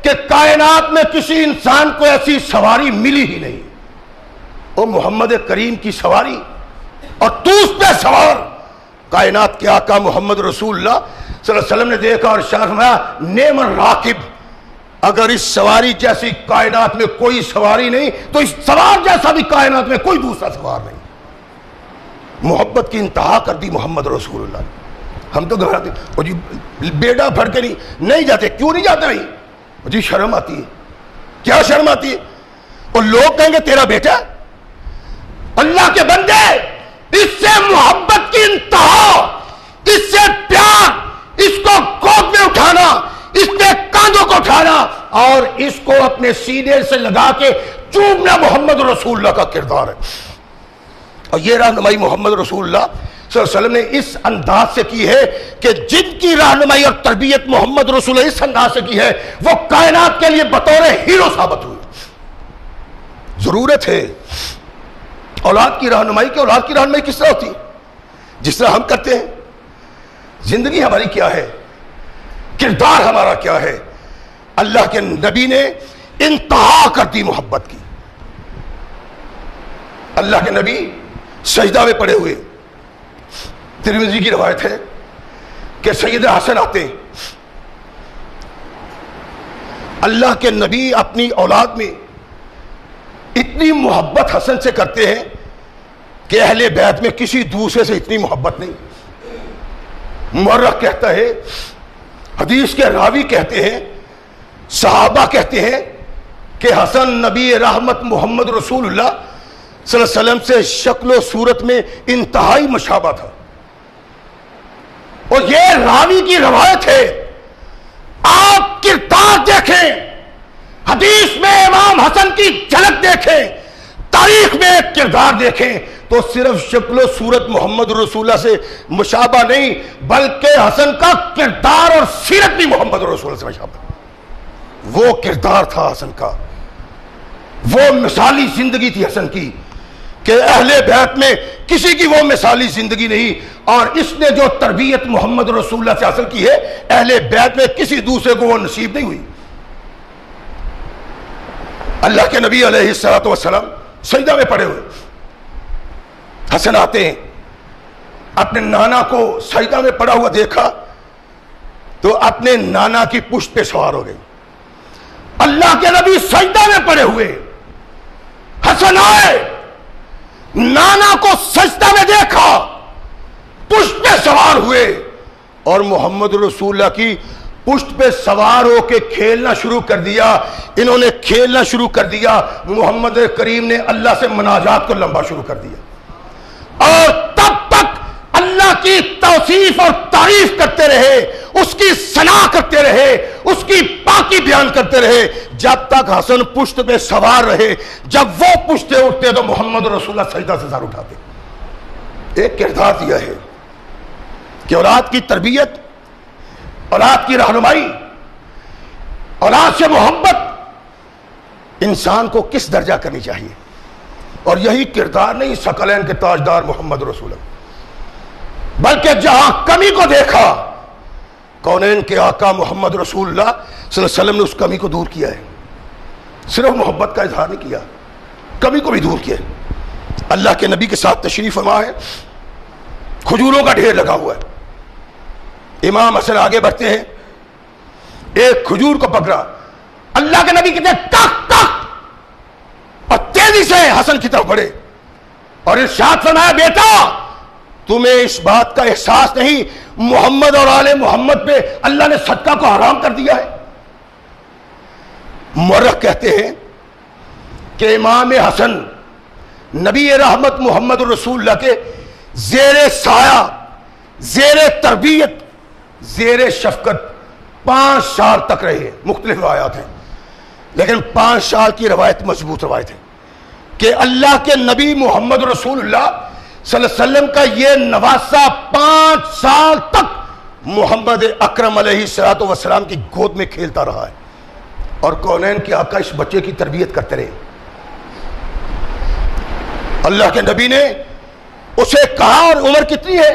کہ کائنات میں کسی انسان کو ایسی سواری ملی ہی نہیں. او محمد کریم کی سواری اور تو اس پہ سوار. کائنات کے آقا محمد رسول اللہ صلی اللہ علیہ وسلم نے دیکھا اور ارشاد فرمایا نعم الراکب, اگر اس سواری جیسی کائنات میں کوئی سواری نہیں تو اس سوار جیسا بھی کائنات میں کوئی دوسرا سوار نہیں. محبت کی انتہا کر دی محمد رسول اللہ. ہم تو گھبراتے اور جی بیٹا پھڑ کے نہیں جاتے. کیوں نہیں جاتے نہیں؟ جی شرم آتی ہے. کیا شرم آتی ہے؟ اور لوگ کہیں گے تیرا بیٹا. اللہ کے بندے, اس سے محبت کی انتہا, اس سے پیار, اس کو گود میں اٹھانا, اس کے کاندھوں کو اٹھانا اور اس کو اپنے سینے سے لگا کے چومنا محمد رسول اللہ کا کردار ہے. اور یہ رہنمائی محمد رسول اللہ صلی اللہ علیہ وسلم نے اس انداز سے کی ہے کہ جن کی رہنمائی اور تربیت محمد رسول اللہ اس انداز سے کی ہے وہ کائنات کے لیے بطور ہیرو ثابت ہوئے. ضرورت ہے اولاد کی رہنمائی کی. اولاد کی رہنمائی کس طرح ہوتی ہے؟ جس طرح ہم کرتے ہیں. زندگی ہماری کیا ہے, کردار ہمارا کیا ہے. اللہ کے نبی نے انتہا کر دی محبت کی. اللہ کے نبی سجدہ میں پڑے ہوئے, ترمذی کی روایت ہے کہ سیدنا حسن آتے, اللہ کے نبی اپنی اولاد میں اتنی محبت حسن سے کرتے ہیں کہ اہل بیت میں کسی دوسرے سے اتنی محبت نہیں. مورخ کہتا ہے, حدیث کے راوی کہتے ہیں, صحابہ کہتے ہیں کہ حسن نبی رحمت محمد رسول اللہ صلی اللہ علیہ وسلم سے شکل و صورت میں انتہائی مشابہ تھا. اور یہ راوی کی روایت ہے. آپ کردار دیکھیں, حدیث میں امام حسن کی جھلک دیکھیں, تاریخ میں کردار دیکھیں تو صرف شکل و صورت محمد رسول اللہ سے مشابہ نہیں بلکہ حسن کا کردار اور سیرت بھی محمد رسول اللہ سے مشابہ. وہ کردار تھا حسن کا, وہ مثالی زندگی تھی حسن کی کہ اہل بیت میں کسی کی وہ مثالی زندگی نہیں. اور اس نے جو تربیت محمد رسول اللہ سے حاصل کی ہے اہل بیت میں کسی دوسرے کو وہ نصیب نہیں ہوئی. اللہ کے نبی علیہ الصلوۃ والسلام سجدہ میں پڑے ہوئے, حسن آتے ہیں, اپنے نانا کو سجدہ میں پڑا ہوا دیکھا تو اپنے نانا کی پشت پہ سوار ہو گئی. اللہ کے نبی سجدہ میں پڑے ہوئے, حسن آئے, نانا کو سجدہ میں دیکھا, پشت پہ سوار ہوئے اور محمد رسول اللہ کی پشت پہ سوار ہو کے کھیلنا شروع کر دیا. انہوں نے کھیلنا شروع کر دیا. محمد کریم نے اللہ سے مناجات کو لمبا شروع کر دیا اور تب تک اللہ کی توصیف اور تعریف کرتے رہے, اس کی ثنا کرتے رہے, اس کی پاکی بیان کرتے رہے جب تک حسن پشت پہ سوار رہے. جب وہ پشت پہ اٹھتے تو محمد رسول اللہ سجدہ سے سر اٹھاتے. ایک کردار دیا ہے کہ اولاد کی تربیت, اولاد کی رہنمائی, اولاد سے محبت انسان کو کس درجہ کرنی چاہیے. اور یہی کردار نہیں ثقلین کے تاجدار محمد رسول اللہ, بلکہ جہاں کمی کو دیکھا کونین کے آقا محمد رسول اللہ صلی اللہ علیہ وسلم نے اس کمی کو دور کیا ہے. صرف محبت کا اظہار نہیں کیا, کمی کو بھی دور کیا. اللہ کے نبی کے ساتھ تشریف فرما ہے, کھجوروں کا ڈھیر لگا ہوا ہے. امام حسن آگے بڑھتے ہیں, ایک کھجور کو پکڑا, اللہ کے نبی کہتے ہیں ٹک ٹک, اور تیزی سے حسن کی طرف بڑھے اور ارشاد فرمایا بیٹا تمہیں اس بات کا احساس نہیں محمد اور آل محمد پہ اللہ نے صدقہ کو حرام کر دیا ہے. مورخ کہتے ہیں کہ امام حسن نبی رحمت محمد رسول اللہ کے زیر سایہ, زیر تربیت, زیر شفقت 5 سال تک رہے. مختلف روایات ہیں لیکن 5 سال کی روایت مضبوط روایت ہے کہ اللہ کے نبی محمد رسول اللہ صلی اللہ علیہ وسلم کا یہ نواسہ 5 سال تک محمد اکرم علیہ الصلوۃ والسلام کی گود میں کھیلتا رہا ہے. اور کونین کے آقا اس بچے کی تربیت کرتے رہے. اللہ کے نبی نے اسے کہا, اور عمر کتنی ہے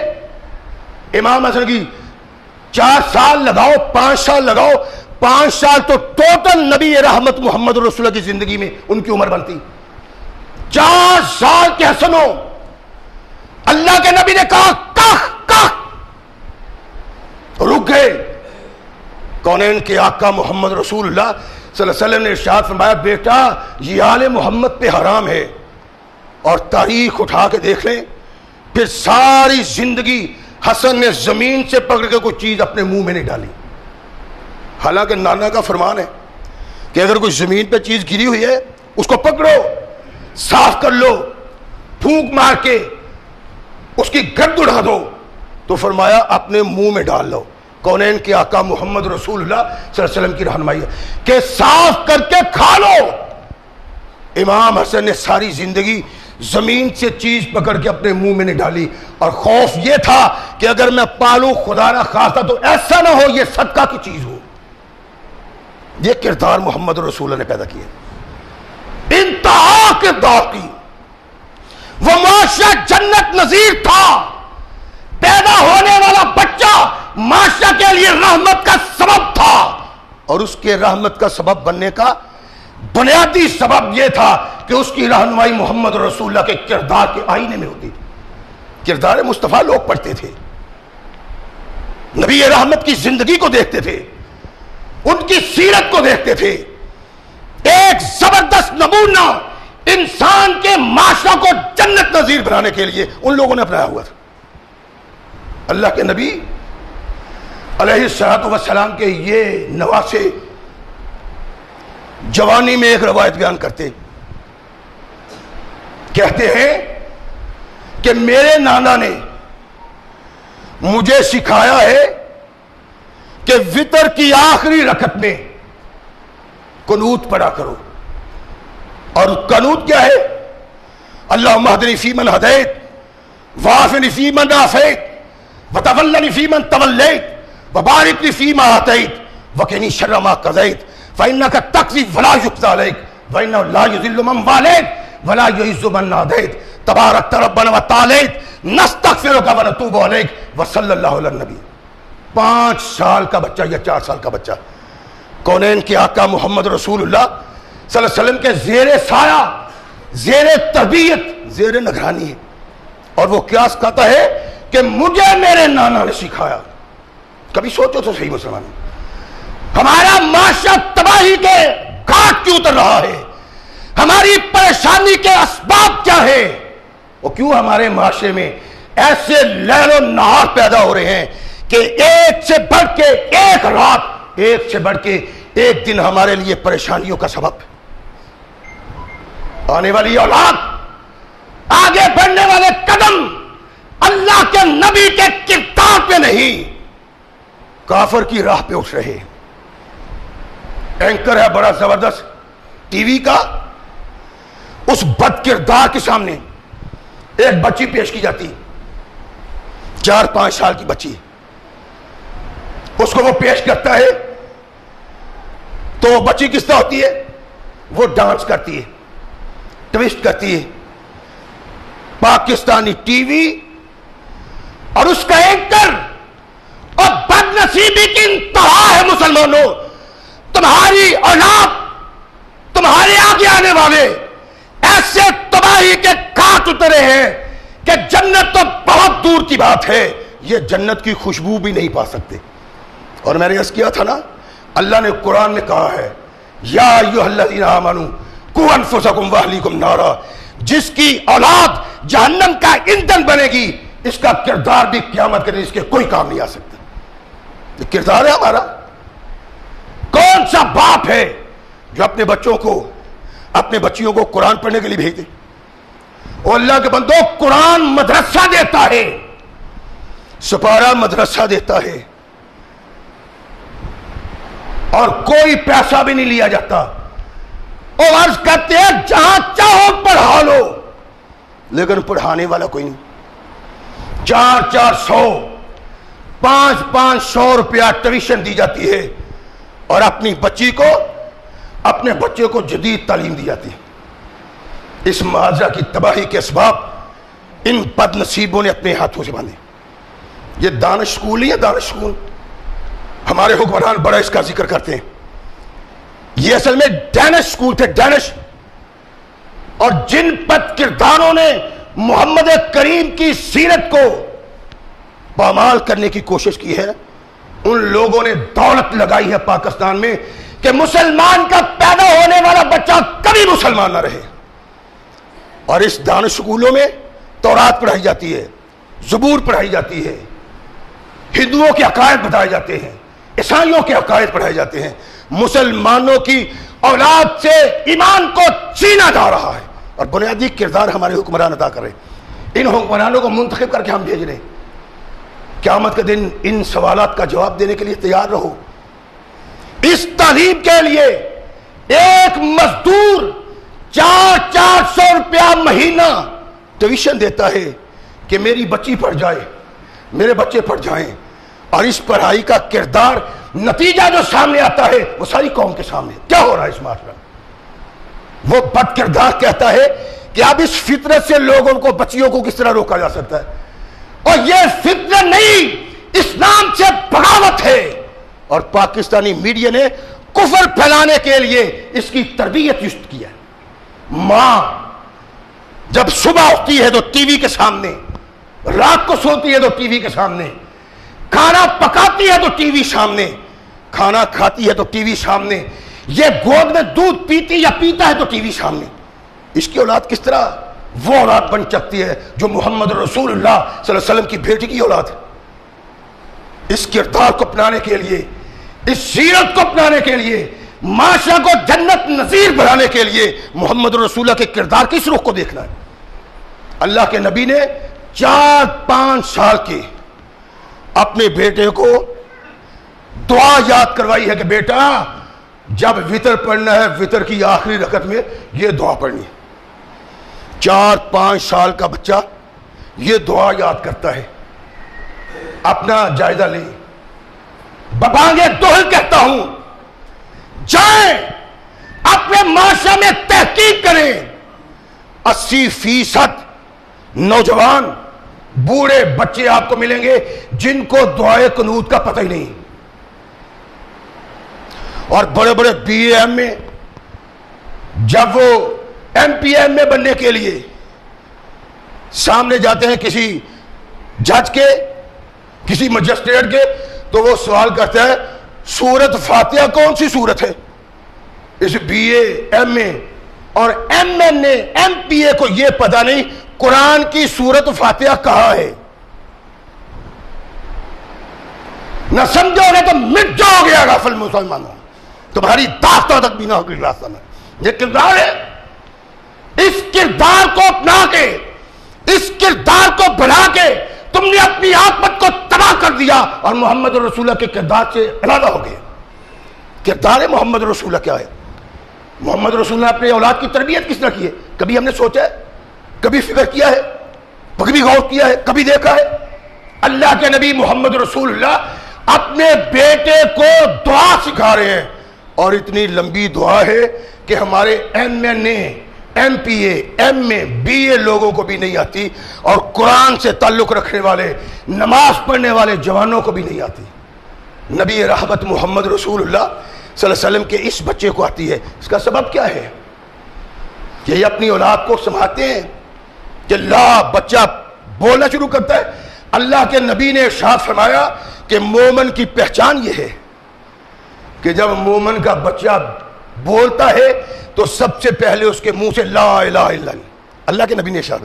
امام حسن کی, 4 سال لگاؤ 5 سال لگاؤ, 5 سال تو ٹوٹل نبی رحمت محمد رسول اللہ کی زندگی میں ان کی عمر بنتی. 4 سال کے حسن ہو, اللہ کے نبی نے کہا کخ کخ, رک گئے. کونین کے آقا محمد رسول اللہ صلی اللہ علیہ وسلم نے ارشاد فرمایا بیٹا یہ آل محمد پہ حرام ہے. اور تاریخ اٹھا کے دیکھ لیں, پھر ساری زندگی حسن نے زمین سے پکڑ کے کوئی چیز اپنے منہ میں نہیں ڈالی. حالانکہ نانا کا فرمان ہے کہ اگر کوئی زمین پہ چیز گری ہوئی ہے اس کو پکڑو, صاف کر لو, پھونک مار کے اس کی گرد اڑا دو. تو فرمایا اپنے منہ میں ڈال لو. کونین کے آقا محمد رسول اللہ صلی اللہ علیہ وسلم کی رہنمائی ہے کہ صاف کر کے کھا لو. امام حسن نے ساری زندگی زمین سے چیز پکڑ کے اپنے منہ میں نہیں ڈالی، اور خوف یہ تھا کہ اگر میں پالوں خدا نہ خواستہ تو ایسا نہ ہو یہ صدقہ کی چیز ہو۔ یہ کردار محمد رسول اللہ نے پیدا کیا، انتہا کردار کی۔ وہ معاشرہ جنت نظیر تھا، پیدا ہونے والا بچہ معاشرہ کے لیے رحمت کا سبب تھا، اور اس کے رحمت کا سبب بننے کا بنیادی سبب یہ تھا کہ اس کی رہنمائی محمد رسول اللہ کے کردار کے آئینے میں ہوتی تھی۔ کردار مصطفیٰ لوگ پڑھتے تھے، نبی رحمت کی زندگی کو دیکھتے تھے، ان کی سیرت کو دیکھتے تھے۔ ایک زبردست نمونہ انسان کے معاشرہ کو جنت نظیر بنانے کے لیے ان لوگوں نے اپنایا ہوا تھا۔ اللہ کے نبی علیہ الصلوۃ والسلام کے یہ نواسے جوانی میں ایک روایت بیان کرتے، کہتے ہیں کہ میرے نانا نے مجھے سکھایا ہے کہ وتر کی آخری رکعت میں قنوت پڑھا کرو، اور قنوت کیا ہے؟ اللہم اہدنی فیمن ہدیت وعافنی فیمن عافیت وتولنی فیمن تولیت وبارک لی فیما آتیت وقنی شر ما قضیت فإنک تقضی ولا یقضی علیک وإنہ لا یذل من والیت ولا یعز من عادیت تبارک ربنا وتعالیت نستغفرک ونتوب علیک وصلی اللہ علی النبی۔ 5 سال کا بچہ یا 4 سال کا بچہ کونین کے آقا محمد رسول اللہ صلی اللہ علیہ وسلم کے زیر سایہ، زیر تربیت، زیر نگرانی ہے، اور وہ کیا کہتا ہے کہ مجھے میرے نانا نے سکھایا۔ کبھی سوچو تو صحیح مسلمان، ہمارا معاشرہ تباہی کے گھاٹ کیوں اتر رہا ہے؟ ہماری پریشانی کے اسباب کیا ہے؟ اور کیوں ہمارے معاشرے میں ایسے لیل و نہار پیدا ہو رہے ہیں کہ ایک سے بڑھ کے ایک رات، ایک سے بڑھ کے ایک دن ہمارے لیے پریشانیوں کا سبب ہے۔ آنے والی اولاد، آگے بڑھنے والے قدم اللہ کے نبی کے کردار پہ نہیں، کافر کی راہ پہ اٹھ رہے۔ اینکر ہے بڑا زبردست ٹی وی کا، اس بد کردار کے سامنے ایک بچی پیش کی جاتی، 4-5 سال کی بچی، اس کو وہ پیش کرتا ہے تو وہ بچی کس طرح ہوتی ہے؟ وہ ڈانس کرتی ہے، ٹویسٹ کرتی ہے۔ پاکستانی ٹی وی اور اس کا اینکر، اور بد نصیبی کی انتہا ہے مسلمانوں، تمہاری اولاد، تمہارے آگے آنے والے ایسے تباہی کے گھاٹ اترے ہیں کہ جنت تو بہت دور کی بات ہے، یہ جنت کی خوشبو بھی نہیں پا سکتے۔ اور میں نے عرض کیا تھا نا، اللہ نے قرآن میں کہا ہے یا ایھا الذین آمنوا قوا انفسکم واہلیکم نارا، جس کی اولاد جہنم کا ایندھن بنے گی، اس کا کردار بھی قیامت کے دن اس کے کوئی کام نہیں آ سکتا۔ یہ کردار ہے ہمارا۔ کون سا باپ ہے جو اپنے بچوں کو، اپنے بچیوں کو قرآن پڑھنے کے لیے بھیج دے؟ اور اللہ کے بندو، قرآن مدرسہ دیتا ہے، سپارہ مدرسہ دیتا ہے، اور کوئی پیسہ بھی نہیں لیا جاتا، اور عرض کرتے ہیں جہاں چاہو پڑھا لو، لیکن پڑھانے والا کوئی نہیں۔ 400 500 روپیہ ٹیوشن دی جاتی ہے، اور اپنی بچی کو، اپنے بچے کو جدید تعلیم دی جاتی ہے۔ اس معاشرہ کی تباہی کے اسباب ان بد نصیبوں نے اپنے ہاتھوں سے باندھے۔ یہ دانش اسکول نہیں ہے، دانش اسکول، ہمارے حکمران بڑا اس کا ذکر کرتے ہیں، یہ اصل میں ڈینش اسکول تھے، ڈینش۔ اور جن بد کرداروں نے محمد کریم کی سیرت کو پامال کرنے کی کوشش کی ہے، ان لوگوں نے دولت لگائی ہے پاکستان میں کہ مسلمان کا پیدا ہونے والا بچہ کبھی مسلمان نہ رہے۔ اور اس دانش سکولوں میں تورات پڑھائی جاتی ہے، زبور پڑھائی جاتی ہے، ہندوؤں کے عقائد بتائے جاتے ہیں، عیسائیوں کے عقائد پڑھائے جاتے ہیں۔ مسلمانوں کی اولاد سے ایمان کو چھینا جا رہا ہے، اور بنیادی کردار ہمارے حکمران ادا کر رہے ہیں۔ ان حکمرانوں کو منتخب کر کے ہم بھیج رہے ہیں۔ قیامت کے دن ان سوالات کا جواب دینے کے لیے تیار رہو۔ اس تعلیم کے لیے ایک مزدور 400 روپیہ مہینہ ٹیوشن دیتا ہے کہ میری بچی پڑھ جائے، میرے بچے پڑھ جائیں، اور اس پڑھائی کا کردار نتیجہ جو سامنے آتا ہے وہ ساری قوم کے سامنے کیا ہو رہا ہے اس معاشرے میں۔ وہ بد کردار کہتا ہے کہ اب اس فطرت سے لوگوں کو، بچیوں کو کس طرح روکا جا سکتا ہے، اور یہ فطرت نہیں، اسلام سے بغاوت ہے۔ اور پاکستانی میڈیا نے کفر پھیلانے کے لیے اس کی تربیت یوز کی ہے۔ ماں جب صبح اٹھتی ہے تو ٹی وی کے سامنے، رات کو سوتی ہے تو ٹی وی کے سامنے، کھانا پکاتی ہے تو ٹی وی سامنے، کھانا کھاتی ہے تو ٹی وی سامنے، یہ گود میں دودھ پیتی یا پیتا ہے تو ٹی وی سامنے۔ اس کی اولاد کس طرح وہ اولاد بن سکتی ہے جو محمد رسول اللہ صلی اللہ علیہ وسلم کی بیٹی کی اولاد ہے؟ اس کردار کو اپنانے کے لیے، اس سیرت کو اپنانے کے لیے، معاشرہ کو جنت نظیر بنانے کے لیے محمد رسول اللہ کے کردار کی اس رخ کو دیکھنا ہے۔ اللہ کے نبی نے 4-5 سال کے اپنے بیٹے کو دعا یاد کروائی ہے کہ بیٹا جب وتر پڑھنا ہے، وتر کی آخری رکعت میں یہ دعا پڑھنی ہے۔ 4-5 سال کا بچہ یہ دعا یاد کرتا ہے۔ اپنا جائزہ لیں، ببانگے دوہل کہتا ہوں، جائیں اپنے معاشرے میں تحقیق کریں۔ 80% نوجوان بوڑھے بچے آپ کو ملیں گے جن کو دعائے قنوت کا پتہ ہی نہیں، اور بڑے بڑے بی اے ایم میں جب وہ ایم پی ایم میں بننے کے لیے سامنے جاتے ہیں کسی جج کے، کسی مجسٹریٹ کے، تو وہ سوال کرتا ہے سورت فاتحہ کون سی سورت ہے؟ اس بی اے ایم اے اور M N A M P A کو یہ پتہ نہیں قرآن کی سورت فاتحہ کہاں ہے۔ نہ سمجھو گے تو مٹ جاؤ گے غافل مسلمانوں، تمہاری داستوں تک بھی نہ ہوگی راستہ میں۔ یہ کردار ہے، اس کردار کو اپنا کے، اس کردار کو بنا کے تم نے اپنی آخرت کو تباہ کر دیا اور محمد رسول اللہ کے کردار سے علیحدہ ہو گئے۔ کردار ہے محمد رسول اللہ کیا ہے؟ محمد رسول اللہ نے اپنے اولاد کی تربیت کس طرح کی ہے؟ کبھی ہم نے سوچا ہے؟ کبھی فکر کیا ہے؟ کبھی غور کیا ہے؟ کبھی دیکھا ہے؟ اللہ کے نبی محمد رسول اللہ اپنے بیٹے کو دعا سکھا رہے ہیں، اور اتنی لمبی دعا ہے کہ ہمارے M N A, M P A, M A, B A لوگوں کو بھی نہیں آتی، اور قرآن سے تعلق رکھنے والے، نماز پڑھنے والے جوانوں کو بھی نہیں آتی۔ نبی رحمت محمد رسول اللہ صلی اللہ علیہ وسلم کے اس بچے کو آتی ہے۔ اس کا سبب کیا ہے؟ کہ یہ اپنی اولاد کو سمجھاتے ہیں کہ بچہ بولنا شروع کرتا ہے۔ اللہ کے نبی نے ارشاد فرمایا کہ مومن کی پہچان یہ ہے کہ جب مومن کا بچہ بولتا ہے تو سب سے پہلے اس کے منہ سے لا الہ الا اللہ۔ اللہ کے نبی نے ارشاد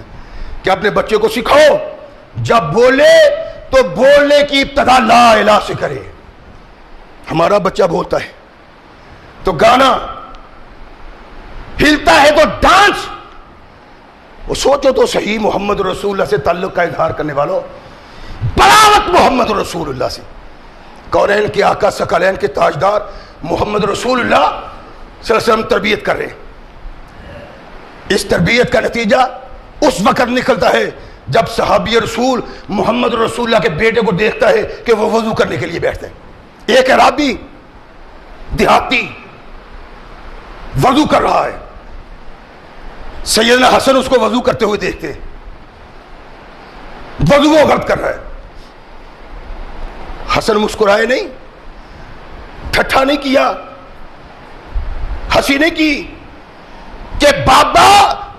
کہ اپنے بچے کو سکھاؤ جب بولے تو بولنے کی ابتدا لا الہ سے کرے۔ ہمارا بچہ بولتا ہے تو گانا، ہلتا ہے تو ڈانس۔ وہ سوچو تو صحیح، محمد رسول اللہ سے تعلق کا اظہار کرنے والوں، بلاوت محمد رسول اللہ سے، کونین کے آقا ثقلین کے تاجدار محمد رسول اللہ صلی اللہ علیہ وسلم تربیت کر رہے ہیں۔ اس تربیت کا نتیجہ اس وقت نکلتا ہے جب صحابی رسول محمد رسول اللہ کے بیٹے کو دیکھتا ہے کہ وہ وضو کرنے کے لیے بیٹھتے ہیں۔ ایک عرابی دیہاتی وضو کر رہا ہے، سیدنا حسن اس کو وضو کرتے ہوئے دیکھتے ہیں، وضو وہ غلط کر رہا ہے۔ حسن مسکرائے نہیں، ٹھٹھا نہیں کیا، ہنسی نہیں کی کہ بابا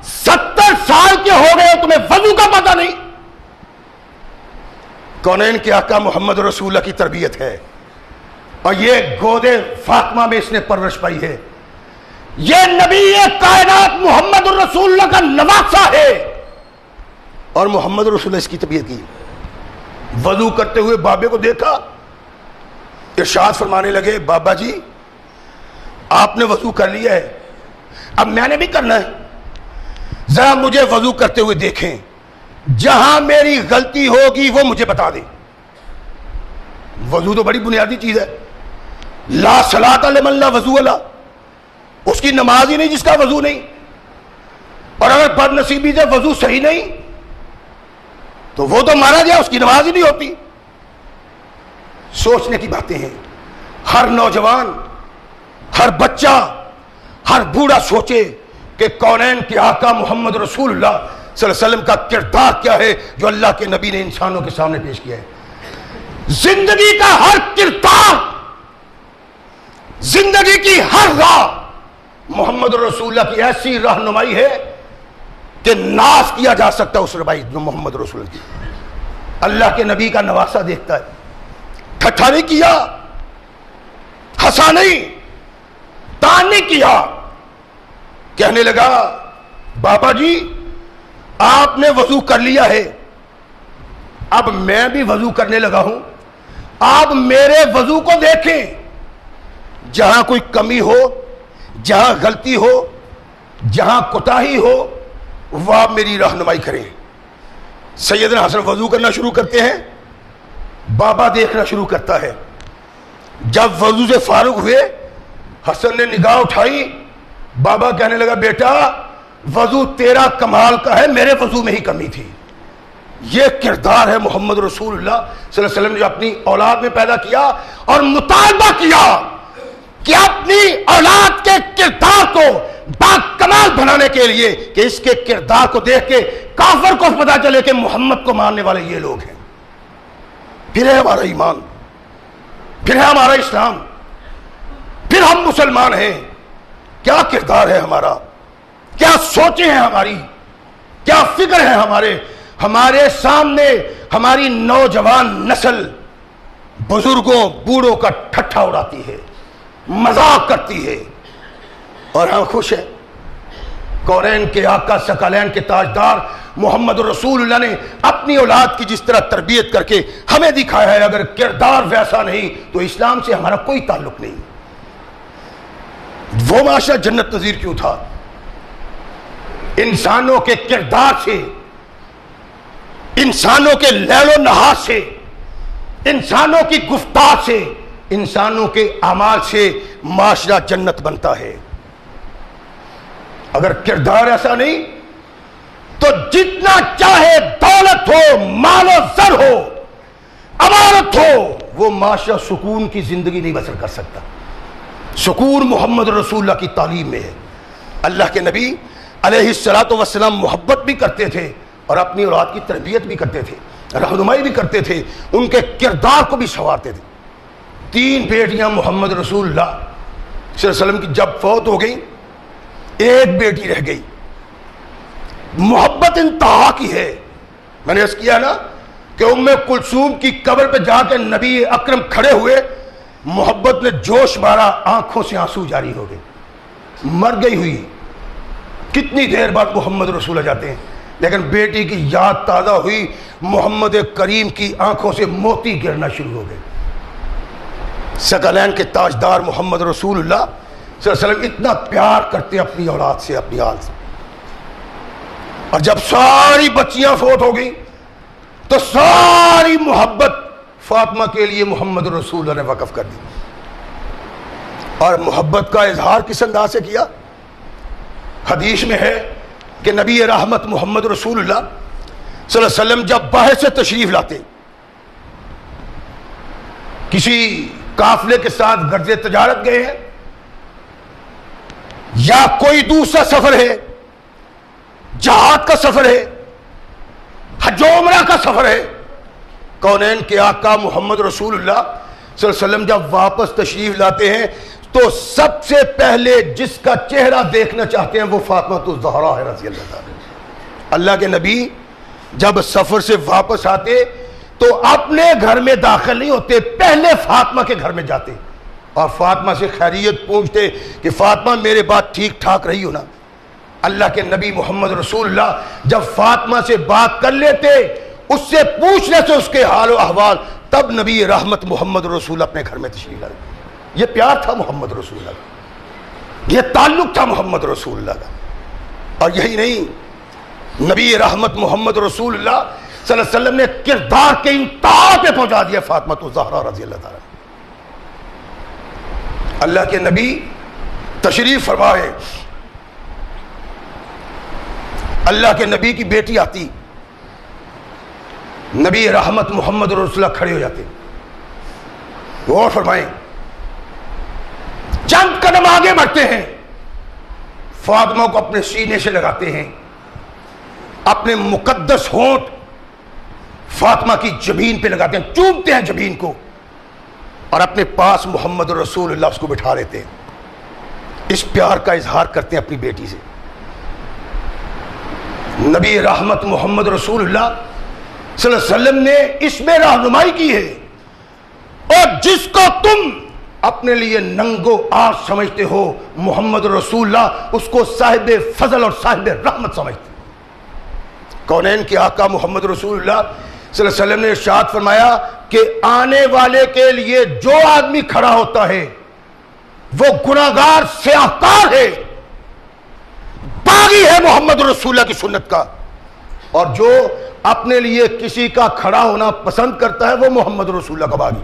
70 سال کے ہو گئے تمہیں وضو کا پتہ نہیں۔ کونین کے آقا محمد رسول اللہ کی تربیت ہے، اور یہ گود فاطمہ میں اس نے پرورش پائی ہے۔ یہ نبی کائنات محمد رسول اللہ کا نواسا ہے، اور محمد رسول اللہ اس کی تربیت کی۔ وضو کرتے ہوئے بابے کو دیکھا، ارشاد فرمانے لگے بابا جی آپ نے وضو کر لیا ہے، اب میں نے بھی کرنا ہے، ذرا مجھے وضو کرتے ہوئے دیکھیں، جہاں میری غلطی ہوگی وہ مجھے بتا دیں۔ وضو تو بڑی بنیادی چیز ہے، لا صلاۃ لمن لا وضو لا، اس کی نماز ہی نہیں جس کا وضو نہیں، اور اگر بد نصیبی سے وضو صحیح نہیں تو وہ تو مارا گیا، اس کی نماز ہی نہیں ہوتی۔ سوچنے کی باتیں ہیں۔ ہر نوجوان، ہر بچہ، ہر بوڑھا سوچے کہ کونین کے آقا محمد رسول اللہ صلی اللہ علیہ وسلم کا کردار کیا ہے جو اللہ کے نبی نے انسانوں کے سامنے پیش کیا ہے۔ زندگی کا ہر کردار، زندگی کی ہر راہ محمد رسول اللہ کی ایسی رہنمائی ہے کہ ناز کیا جا سکتا ہے اس رہنمائی جو محمد رسول اللہ کی۔ اللہ کے نبی کا نواسہ دیکھتا ہے، ٹھٹھا نہیں کیا، ہنسا نہیں، تان نہیں کیا، کہنے لگا بابا جی آپ نے وضو کر لیا ہے، اب میں بھی وضو کرنے لگا ہوں، آپ میرے وضو کو دیکھیں، جہاں کوئی کمی ہو، جہاں غلطی ہو، جہاں کوتاہی ہو، وہ آپ میری رہنمائی کریں۔ سیدنا حسن وضو کرنا شروع کرتے ہیں، بابا دیکھنا شروع کرتا ہے۔ جب وضو سے فارغ ہوئے، حسن نے نگاہ اٹھائی، بابا کہنے لگا بیٹا وضو تیرا کمال کا ہے، میرے وضو میں ہی کمی تھی۔ یہ کردار ہے محمد رسول اللہ صلی اللہ علیہ وسلم نے جو اپنی اولاد میں پیدا کیا اور مطالبہ کیا کہ اپنی اولاد کے کردار کو باکمال بنانے کے لیے کہ اس کے کردار کو دیکھ کے کافر کو پتا چلے کہ محمد کو ماننے والے یہ لوگ ہیں۔ پھر ہے ہمارا ایمان، پھر ہے ہمارا اسلام، پھر ہم مسلمان ہیں۔ کیا کردار ہے ہمارا، کیا سوچیں ہیں ہماری، کیا فکر ہے ہمارے سامنے ہماری نوجوان نسل بزرگوں بوڑھوں کا ٹھٹھا اڑاتی ہے، مذاق کرتی ہے، اور ہم خوش ہیں۔ کونین کے آقا ثقلین کے تاجدار محمد رسول اللہ نے اپنی اولاد کی جس طرح تربیت کر کے ہمیں دکھایا ہے، اگر کردار ویسا نہیں تو اسلام سے ہمارا کوئی تعلق نہیں۔ وہ معاشرہ جنت نظیر کیوں تھا؟ انسانوں کے کردار سے، انسانوں کے لیل و نہار سے، انسانوں کی گفتار سے، انسانوں کے اعمال سے معاشرہ جنت بنتا ہے۔ اگر کردار ایسا نہیں تو جتنا چاہے دولت ہو، مال و زر ہو، امانت ہو، وہ معاشرہ سکون کی زندگی نہیں بسر کر سکتا۔ سکون محمد رسول اللہ کی تعلیم میں ہے۔ اللہ کے نبی علیہ الصلوۃ والسلام محبت بھی کرتے تھے اور اپنی اولاد کی تربیت بھی کرتے تھے، رہنمائی بھی کرتے تھے، ان کے کردار کو بھی سنوارتے تھے۔ 3 بیٹیاں محمد رسول اللہ صلی اللہ علیہ وسلم کی جب فوت ہو گئی، ایک بیٹی رہ گئی۔ محبت انتہا کی ہے۔ میں نے عرض کیا نا کہ ام کلثوم کی قبر پہ جا کے نبی اکرم کھڑے ہوئے، محبت نے جوش مارا، آنکھوں سے آنسو جاری ہو گئے، مر گئی ہوئی۔ کتنی دیر بعد محمد رسول اللہ جاتے ہیں، لیکن بیٹی کی یاد تازہ ہوئی، محمد کریم کی آنکھوں سے موتی گرنا شروع ہو گئے۔ ثقلین کے تاجدار محمد رسول اللہ صلی اللہ علیہ وسلم اتنا پیار کرتے اپنی اولاد سے، اپنی آل سے، اور جب ساری بچیاں فوت ہو گئی تو ساری محبت فاطمہ کے لیے محمد رسول اللہ نے وقف کر دی۔ اور محبت کا اظہار کس انداز سے کیا؟ حدیث میں ہے کہ نبی رحمت محمد رسول اللہ صلی اللہ علیہ وسلم جب باہر سے تشریف لاتے، کسی قافلے کے ساتھ غرض تجارت گئے ہیں یا کوئی دوسرا سفر ہے، جہاد کا سفر ہے، حج و عمرہ کا سفر ہے، کونین کے آقا محمد رسول اللہ صلی اللہ علیہ وسلم جب واپس تشریف لاتے ہیں تو سب سے پہلے جس کا چہرہ دیکھنا چاہتے ہیں وہ فاطمہ الزہرا ہے رضی اللہ عنہا۔ اللہ کے نبی جب سفر سے واپس آتے تو اپنے گھر میں داخل نہیں ہوتے، پہلے فاطمہ کے گھر میں جاتے اور فاطمہ سے خیریت پوچھتے کہ فاطمہ میرے بات ٹھیک ٹھاک رہی ہو نا۔ اللہ کے نبی محمد رسول اللہ جب فاطمہ سے بات کر لیتے، اس سے پوچھنے سے اس کے حال و احوال، تب نبی رحمت محمد رسول اپنے گھر میں تشریف لائے۔ یہ پیار تھا محمد رسول اللہ کا، یہ تعلق تھا محمد رسول اللہ کا۔ اور یہی نہیں، نبی رحمت محمد رسول اللہ صلی اللہ علیہ وسلم نے کردار کے انتہا پہ پہنچا دیا فاطمہ الزہرا رضی اللہ تعالیٰ۔ اللہ کے نبی تشریف فرمائے، اللہ کے نبی کی بیٹی آتی، نبی رحمت محمد رسول اللہ کھڑے ہو جاتے، غور فرمائیں، چند قدم آگے بڑھتے ہیں، فاطمہ کو اپنے سینے سے لگاتے ہیں، اپنے مقدس ہونٹ فاطمہ کی جبین پہ لگاتے ہیں، چومتے ہیں جبین کو، اور اپنے پاس محمد رسول اللہ اس کو بٹھا لیتے ہیں، اس پیار کا اظہار کرتے ہیں اپنی بیٹی سے۔ نبی رحمت محمد رسول اللہ صلی اللہ علیہ وسلم نے اس میں رہنمائی کی ہے، اور جس کو تم اپنے لیے ننگو آج سمجھتے ہو محمد رسول اللہ اس کو صاحب فضل اور صاحب رحمت سمجھتے۔ کونین کے آقا محمد رسول اللہ صلی اللہ علیہ وسلم نے ارشاد فرمایا کہ آنے والے کے لیے جو آدمی کھڑا ہوتا ہے وہ گناہگار سیاہکار ہے، باغی ہے محمد رسول اللہ کی سنت کا، اور جو اپنے لیے کسی کا کھڑا ہونا پسند کرتا ہے وہ محمد رسول اللہ کا باغی۔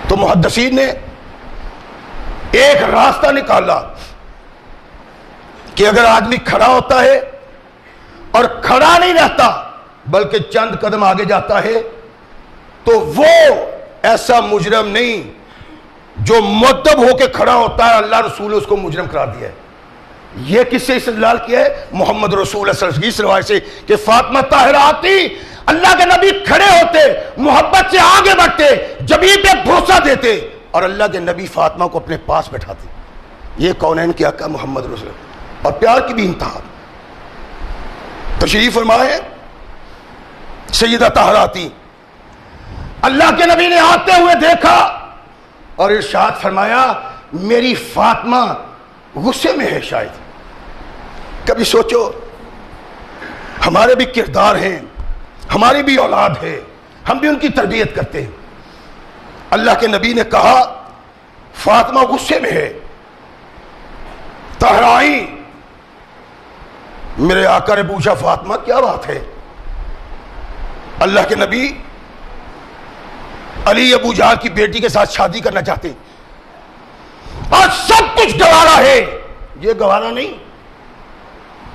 تو محدثین نے ایک راستہ نکالا کہ اگر آدمی کھڑا ہوتا ہے اور کھڑا نہیں رہتا بلکہ چند قدم آگے جاتا ہے تو وہ ایسا مجرم نہیں جو مؤدب ہو کے کھڑا ہوتا ہے، اللہ رسول نے اس کو مجرم قرار دیا ہے۔ یہ کس سے استدلال کیا ہے؟ محمد رسول اللہ صلی اللہ علیہ وسلم کی روایت سے کہ فاطمہ طاہرہ آتی، اللہ کے نبی کھڑے ہوتے، محبت سے آگے بڑھتے، جبین پہ بوسہ دیتے، اور اللہ کے نبی فاطمہ کو اپنے پاس بٹھاتے۔ یہ کونین کے آقا محمد رسول اللہ، اور پیار کی بھی انتہا۔ تشریف فرمائے سیدہ طاہرہ آتی، اللہ کے نبی نے آتے ہوئے دیکھا اور ارشاد فرمایا میری فاطمہ غصے میں ہے شاید۔ کبھی سوچو ہمارے بھی کردار ہیں، ہماری بھی اولاد ہے، ہم بھی ان کی تربیت کرتے ہیں۔ اللہ کے نبی نے کہا فاطمہ غصے میں ہے، طاہرہ آئی، میرے آقا نے پوچھا فاطمہ کیا بات ہے؟ اللہ کے نبی علی ابو جہل کی بیٹی کے ساتھ شادی کرنا چاہتے اور سب کچھ گوارا ہے۔ یہ گوارا نہیں،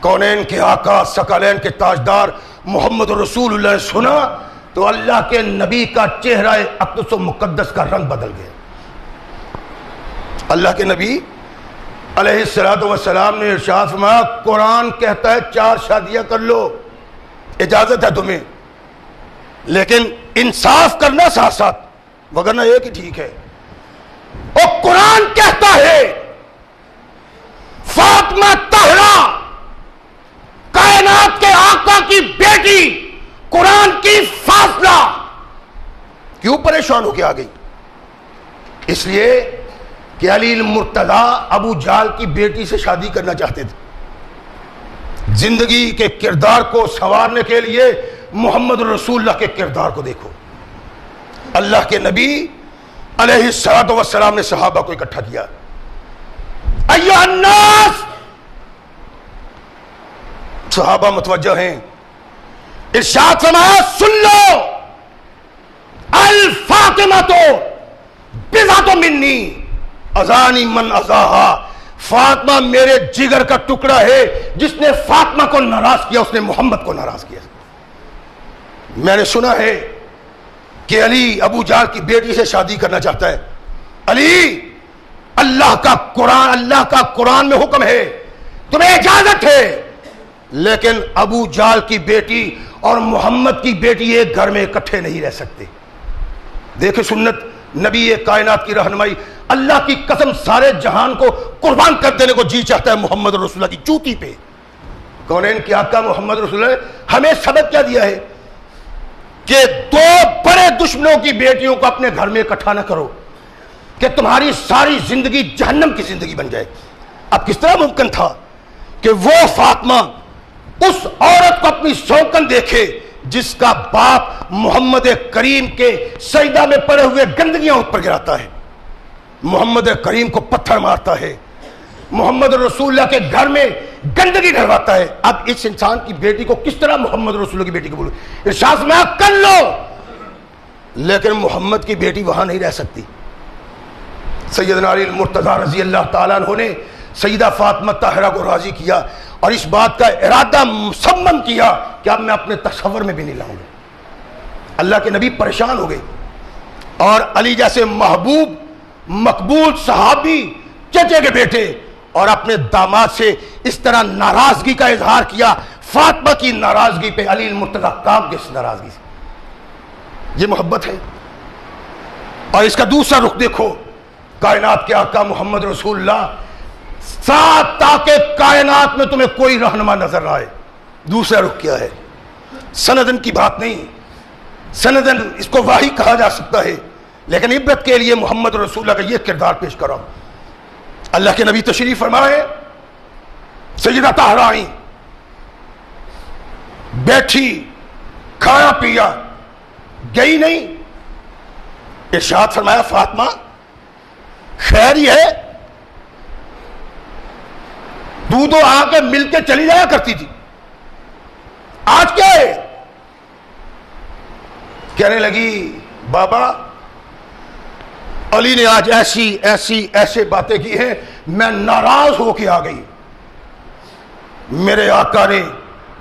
کونین کے آقا ثقلین کے تاجدار محمد رسول اللہ نے سنا تو اللہ کے نبی کا چہرہ اقدس و مقدس کا رنگ بدل گیا۔ اللہ کے نبی علیہ السلام نے ارشاد فرمایا قرآن کہتا ہے 4 شادیاں کر لو، اجازت ہے تمہیں، لیکن انصاف کرنا ساتھ ساتھ، وگرنہ ایک ہی ٹھیک ہے۔ اور قرآن کہتا ہے فاطمہ طاہرہ کائنات کے آقا کی بیٹی، قرآن کی فاصلہ، کیوں پریشان ہو کے آ گئی؟ اس لیے کہ علی المرتضیٰ ابو جہل کی بیٹی سے شادی کرنا چاہتے تھے۔ زندگی کے کردار کو سنوارنے کے لیے محمد رسول اللہ کے کردار کو دیکھو۔ اللہ کے نبی علیہ السلام نے صحابہ کو اکٹھا کیا، ایھا الناس، صحابہ متوجہ ہیں، ارشاد فرمایا سن لو، الفاطمۃ بضعۃ منی اذانی من اذاہا، فاطمہ میرے جگر کا ٹکڑا ہے، جس نے فاطمہ کو ناراض کیا اس نے محمد کو ناراض کیا۔ میں نے سنا ہے کہ علی ابو جہل کی بیٹی سے شادی کرنا چاہتا ہے۔ علی، اللہ کا قرآن میں حکم ہے، تمہیں اجازت ہے، لیکن ابو جہل کی بیٹی اور محمد کی بیٹی ایک گھر میں اکٹھے نہیں رہ سکتے۔ دیکھیں سنت نبی کائنات کی رہنمائی، اللہ کی قسم سارے جہان کو قربان کر دینے کو جی چاہتا ہے محمد رسول اللہ کی چوٹی پہ۔ کونین کے آقا محمد رسول اللہ نے ہمیں سبق کیا دیا ہے کہ 2 بڑے دشمنوں کی بیٹیوں کو اپنے گھر میں اکٹھا نہ کرو کہ تمہاری ساری زندگی جہنم کی زندگی بن جائے۔ اب کس طرح ممکن تھا کہ وہ فاطمہ اس عورت کو اپنی سوکن دیکھے جس کا باپ محمد کریم کے سجدہ میں پڑے ہوئے گندگیاں اس پر گراتا ہے، محمد کریم کو پتھر مارتا ہے، محمد رسول اللہ کے گھر میں گندگی ڈھلواتا ہے۔ اب اس انسان کی بیٹی کو کس طرح محمد رسول اللہ کی بیٹی کو بولو؟ ارشاد میں کر لو، لیکن محمد کی بیٹی وہاں نہیں رہ سکتی۔ سیدنا علی المرتضیٰ رضی اللہ تعالیٰ عنہ نے سیدہ فاطمہ طاہرہ کو راضی کیا اور اس بات کا ارادہ مصمم کیا کہ اب میں اپنے تصور میں بھی نہیں لاؤں گا۔ اللہ کے نبی پریشان ہو گئے، اور علی جیسے محبوب مقبول صحابی، چچے کے بیٹے، اور اپنے داماد سے اس طرح ناراضگی کا اظہار کیا، فاطمہ کی ناراضگی پہ علی المرتضیٰ کام کس ناراضگی سے؟ یہ محبت ہے۔ اور اس کا دوسرا رخ دیکھو، کائنات کے آقا محمد رسول اللہ، ساتھ تاکہ کائنات میں تمہیں کوئی رہنما نظر نہ آئے۔ دوسرا رخ کیا ہے؟ سندن کی بات نہیں، سندن اس کو واہی کہا جا سکتا ہے، لیکن عبرت کے لیے محمد رسول اللہ کا یہ کردار پیش کرو۔ اللہ کے نبی تشریف فرمائے، سیدہ طاہرہ آئیں، بیٹھی، کھانا پیا، گئی نہیں، ارشاد فرمایا فاطمہ خیر ہی ہے، تو آ کے مل کے چلی جایا کرتی تھی، آج کیا ہے؟ کہنے لگی بابا علی نے آج ایسی باتیں کی ہیں، میں ناراض ہو کے آ گئی۔ میرے آقا نے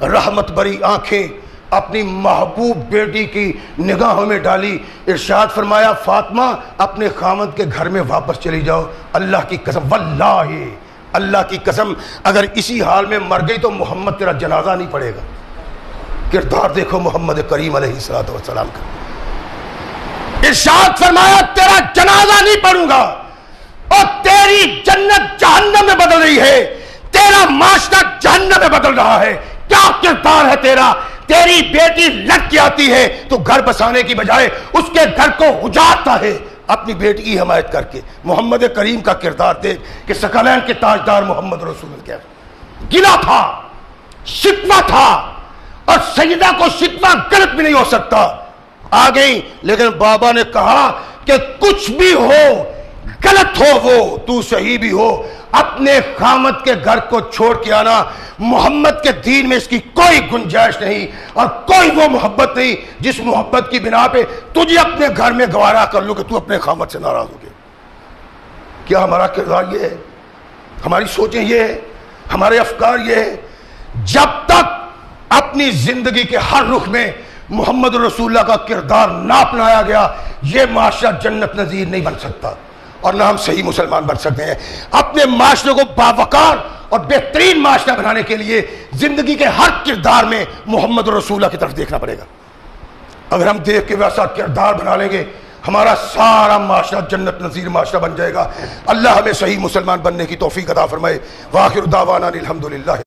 رحمت بری آنکھیں اپنی محبوب بیٹی کی نگاہوں میں ڈالی، ارشاد فرمایا فاطمہ اپنے خاوند کے گھر میں واپس چلی جاؤ، اللہ کی قسم، واللہ اللہ کی قسم اگر اسی حال میں مر گئی تو محمد تیرا جنازہ نہیں پڑے گا۔ کردار دیکھو محمد کریم علیہ السلام کا، ارشاد فرمایا تیرا جنازہ نہیں پڑھوں گا، اور تیری جنت جہنم میں بدل رہی ہے، تیرا معاشرہ جہنم میں بدل رہا ہے۔ کیا کردار ہے تیرا؟ تیری بیٹی لٹ کے آتی ہے تو گھر بسانے کی بجائے اس کے گھر کو اجاڑتا ہے اپنی بیٹی کی حمایت کر کے۔ محمد کریم کا کردار دیکھ کہ ثقلین کے تاجدار محمد رسول اللہ کیا گلا تھا، شکوہ تھا، اور سیدہ کو شکوہ غلط بھی نہیں ہو سکتا، آ گئی، لیکن بابا نے کہا کہ کچھ بھی ہو، غلط ہو وہ، تو صحیح بھی ہو، اپنے خامد کے گھر کو چھوڑ کے آنا، محمد کے دین میں اس کی کوئی گنجائش نہیں، اور کوئی وہ محبت نہیں جس محبت کی بنا پہ تجھے اپنے گھر میں گوارا کر لو کہ تو اپنے خامد سے ناراض ہو گئے۔ کیا ہمارا کردار یہ ہے؟ ہماری سوچیں یہ ہے؟ ہمارے افکار یہ ہے؟ جب تک اپنی زندگی کے ہر رخ میں محمد رسول اللہ کا کردار نہ اپنایا گیا، یہ معاشرہ جنت نظیر نہیں بن سکتا، اور نہ ہم صحیح مسلمان بن سکتے ہیں۔ اپنے معاشرے کو باوقار اور بہترین معاشرہ بنانے کے لیے زندگی کے ہر کردار میں محمد رسول اللہ کی طرف دیکھنا پڑے گا۔ اگر ہم دیکھ کے ویسا کردار بنا لیں گے، ہمارا سارا معاشرہ جنت نظیر معاشرہ بن جائے گا۔ اللہ ہمیں صحیح مسلمان بننے کی توفیق عطا فرمائے۔ وآخر دعوانا الحمدللہ۔